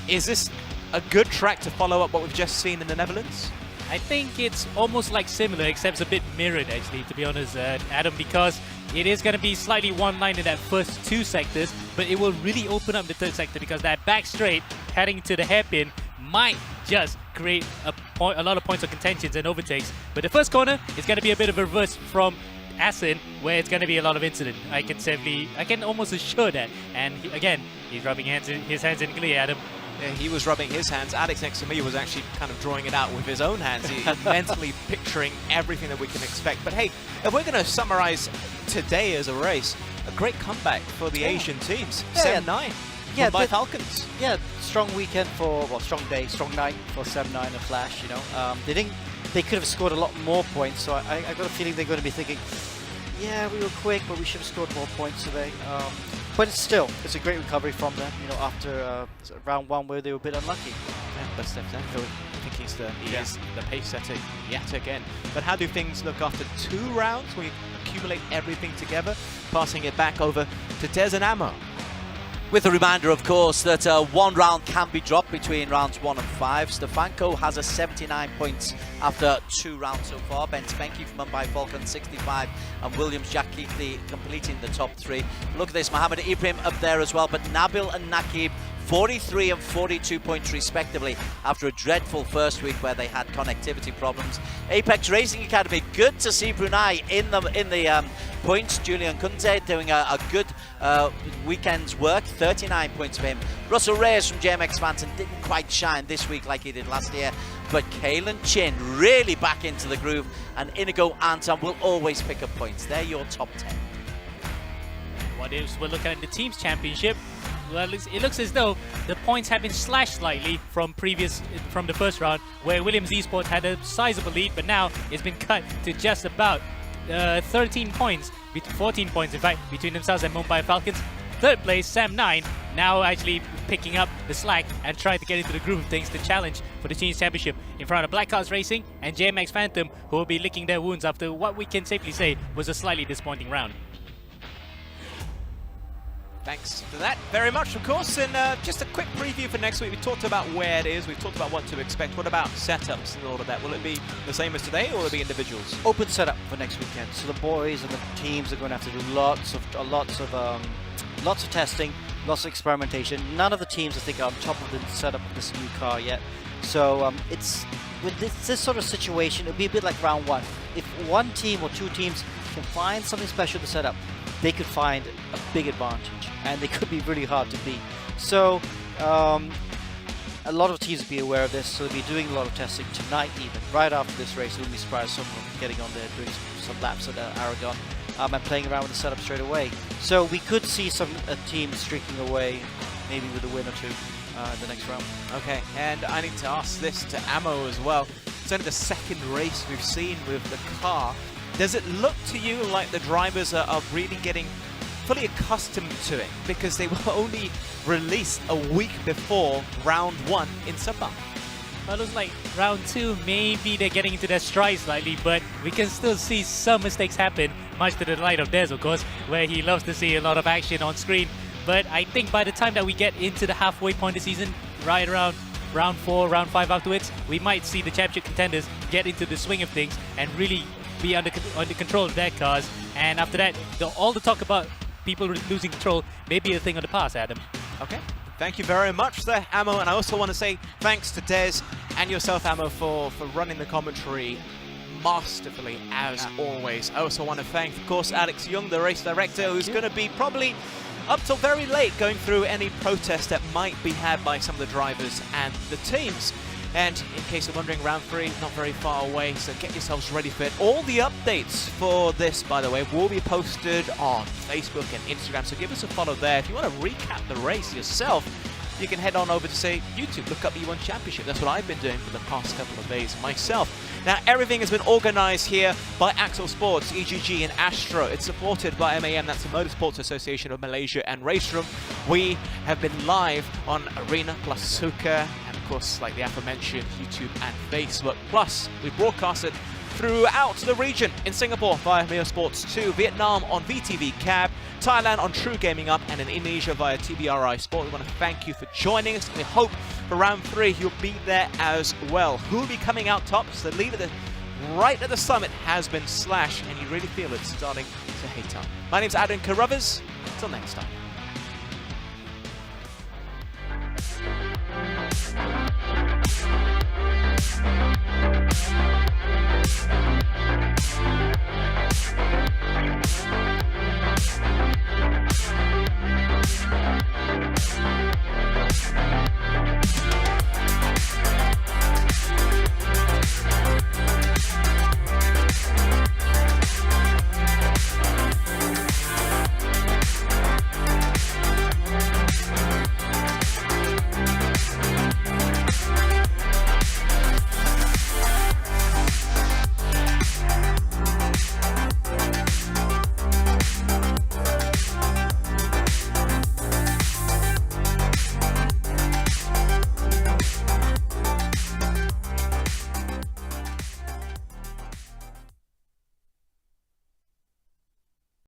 Is this a good track to follow up what we've just seen in the Netherlands? I think it's almost like similar, except it's a bit mirrored, actually, to be honest, Adam, because it is going to be slightly one line in that first 2 sectors, but it will really open up the 3rd sector because that back straight heading to the hairpin might just create a lot of points of contentions and overtakes. But the first corner is going to be a bit of a reverse from Assen, where it's going to be a lot of incident. I can almost assure that. And again, he's rubbing his hands in glee, Adam. Yeah, he was rubbing his hands. Alex next to me was actually kind of drawing it out with his own hands. He's mentally picturing everything that we can expect. But hey, if we're going to summarize today as a race, a great comeback for the Asian teams. 7-9 by Falcons. Yeah, strong weekend for, well, strong night for 7-9 and Flash, you know. They could have scored a lot more points, so I got a feeling they're going to be thinking, yeah, we were quick, but we should have scored more points today. But it's a great recovery from them, you know, after round 1 where they were a bit unlucky. Yeah, but Stefano, I think he is the pace setter yet again. But how do things look after 2 rounds? We accumulate everything together, passing it back over to Des and Ammo. With a reminder, of course, that 1 round can be dropped between rounds 1 and 5. Stefanko has a 79 points after 2 rounds so far. Ben Spenke from Mumbai Falcon 65, and Williams Jack Keithley completing the top 3. Look at this, Mohammed Ibrahim up there as well, but Nabil and Nakib 43 and 42 points respectively after a dreadful first week where they had connectivity problems. Apex Racing Academy, good to see Brunei in the points. Julian Kunze doing a good weekend's work, 39 points for him. Russell Reyes from JMX Phantom didn't quite shine this week like he did last year, but Kalen Chin really back into the groove, and Inigo Anton will always pick up points. They're your top 10. What if we're looking at the team's championship? Well, it looks as though the points have been slashed slightly from the first round, where Williams Esports had a sizable lead, but now it's been cut to just about 13 points, 14 points in fact, between themselves and Mumbai Falcons. 3rd place, Sam 9, now actually picking up the slack and trying to get into the groove of things to challenge for the Teams Championship in front of Black Cars Racing and JMX Phantom, who will be licking their wounds after what we can safely say was a slightly disappointing round. Thanks for that very much, of course. And just a quick preview for next week. We talked about where it is. We've talked about what to expect. What about setups and all of that? Will it be the same as today, or will it be individuals? Open setup for next weekend. So the boys and the teams are going to have to do lots of testing, lots of experimentation. None of the teams, I think, are on top of the setup of this new car yet. So it's with this sort of situation, it'll be a bit like round 1. If 1 team or 2 teams can find something special to set up, they could find a big advantage, and they could be really hard to beat. So a lot of teams will be aware of this, so they'll be doing a lot of testing tonight even. Right after this race, we'll be surprised someone getting on there, doing some laps at Aragon, and playing around with the setup straight away. So we could see some teams streaking away, maybe with a win or 2 in the next round. Okay, and I need to ask this to Ammo as well. It's only the 2nd race we've seen with the car. Does it look to you like the drivers are really getting fully accustomed to it, because they were only released a week before round 1 in Sabah? Well, it looks like round 2, maybe they're getting into their stride slightly, but we can still see some mistakes happen, much to the delight of Des, of course, where he loves to see a lot of action on screen. But I think by the time that we get into the halfway point of the season, right around round 4, round 5 afterwards, we might see the championship contenders get into the swing of things and really be under control of their cars. And after that, all the talk about people losing control may be a thing of the past, Adam. Okay, thank you very much there, Ammo. And I also want to say thanks to Des and yourself, Ammo, for running the commentary masterfully, as always. I also want to thank, of course, Alex Young, the race director, who's going to be probably up till very late going through any protest that might be had by some of the drivers and the teams. And in case you're wondering, round 3, not very far away, so get yourselves ready for it. All the updates for this, by the way, will be posted on Facebook and Instagram, so give us a follow there. If you want to recap the race yourself, you can head on over to, say, YouTube, look up E1 Championship. That's what I've been doing for the past couple of days myself. Now, everything has been organized here by Axel Sports, EGG, and Astro. It's supported by MAM, that's the Motorsports Association of Malaysia, and RaceRoom. We have been live on Arena plus Suka, and of course, like the aforementioned, YouTube and Facebook. Plus, we broadcasted throughout the region in Singapore via Mio Sports 2, Vietnam on VTV Cab, Thailand on True Gaming Up, and in Indonesia via TBRI Sport. We want to thank you for joining us. We hope for round 3 you'll be there as well. Who will be coming out top? So the leader right at the summit has been Slash, and you really feel it starting to heat up. My name's Adrian Carruthers. Till next time.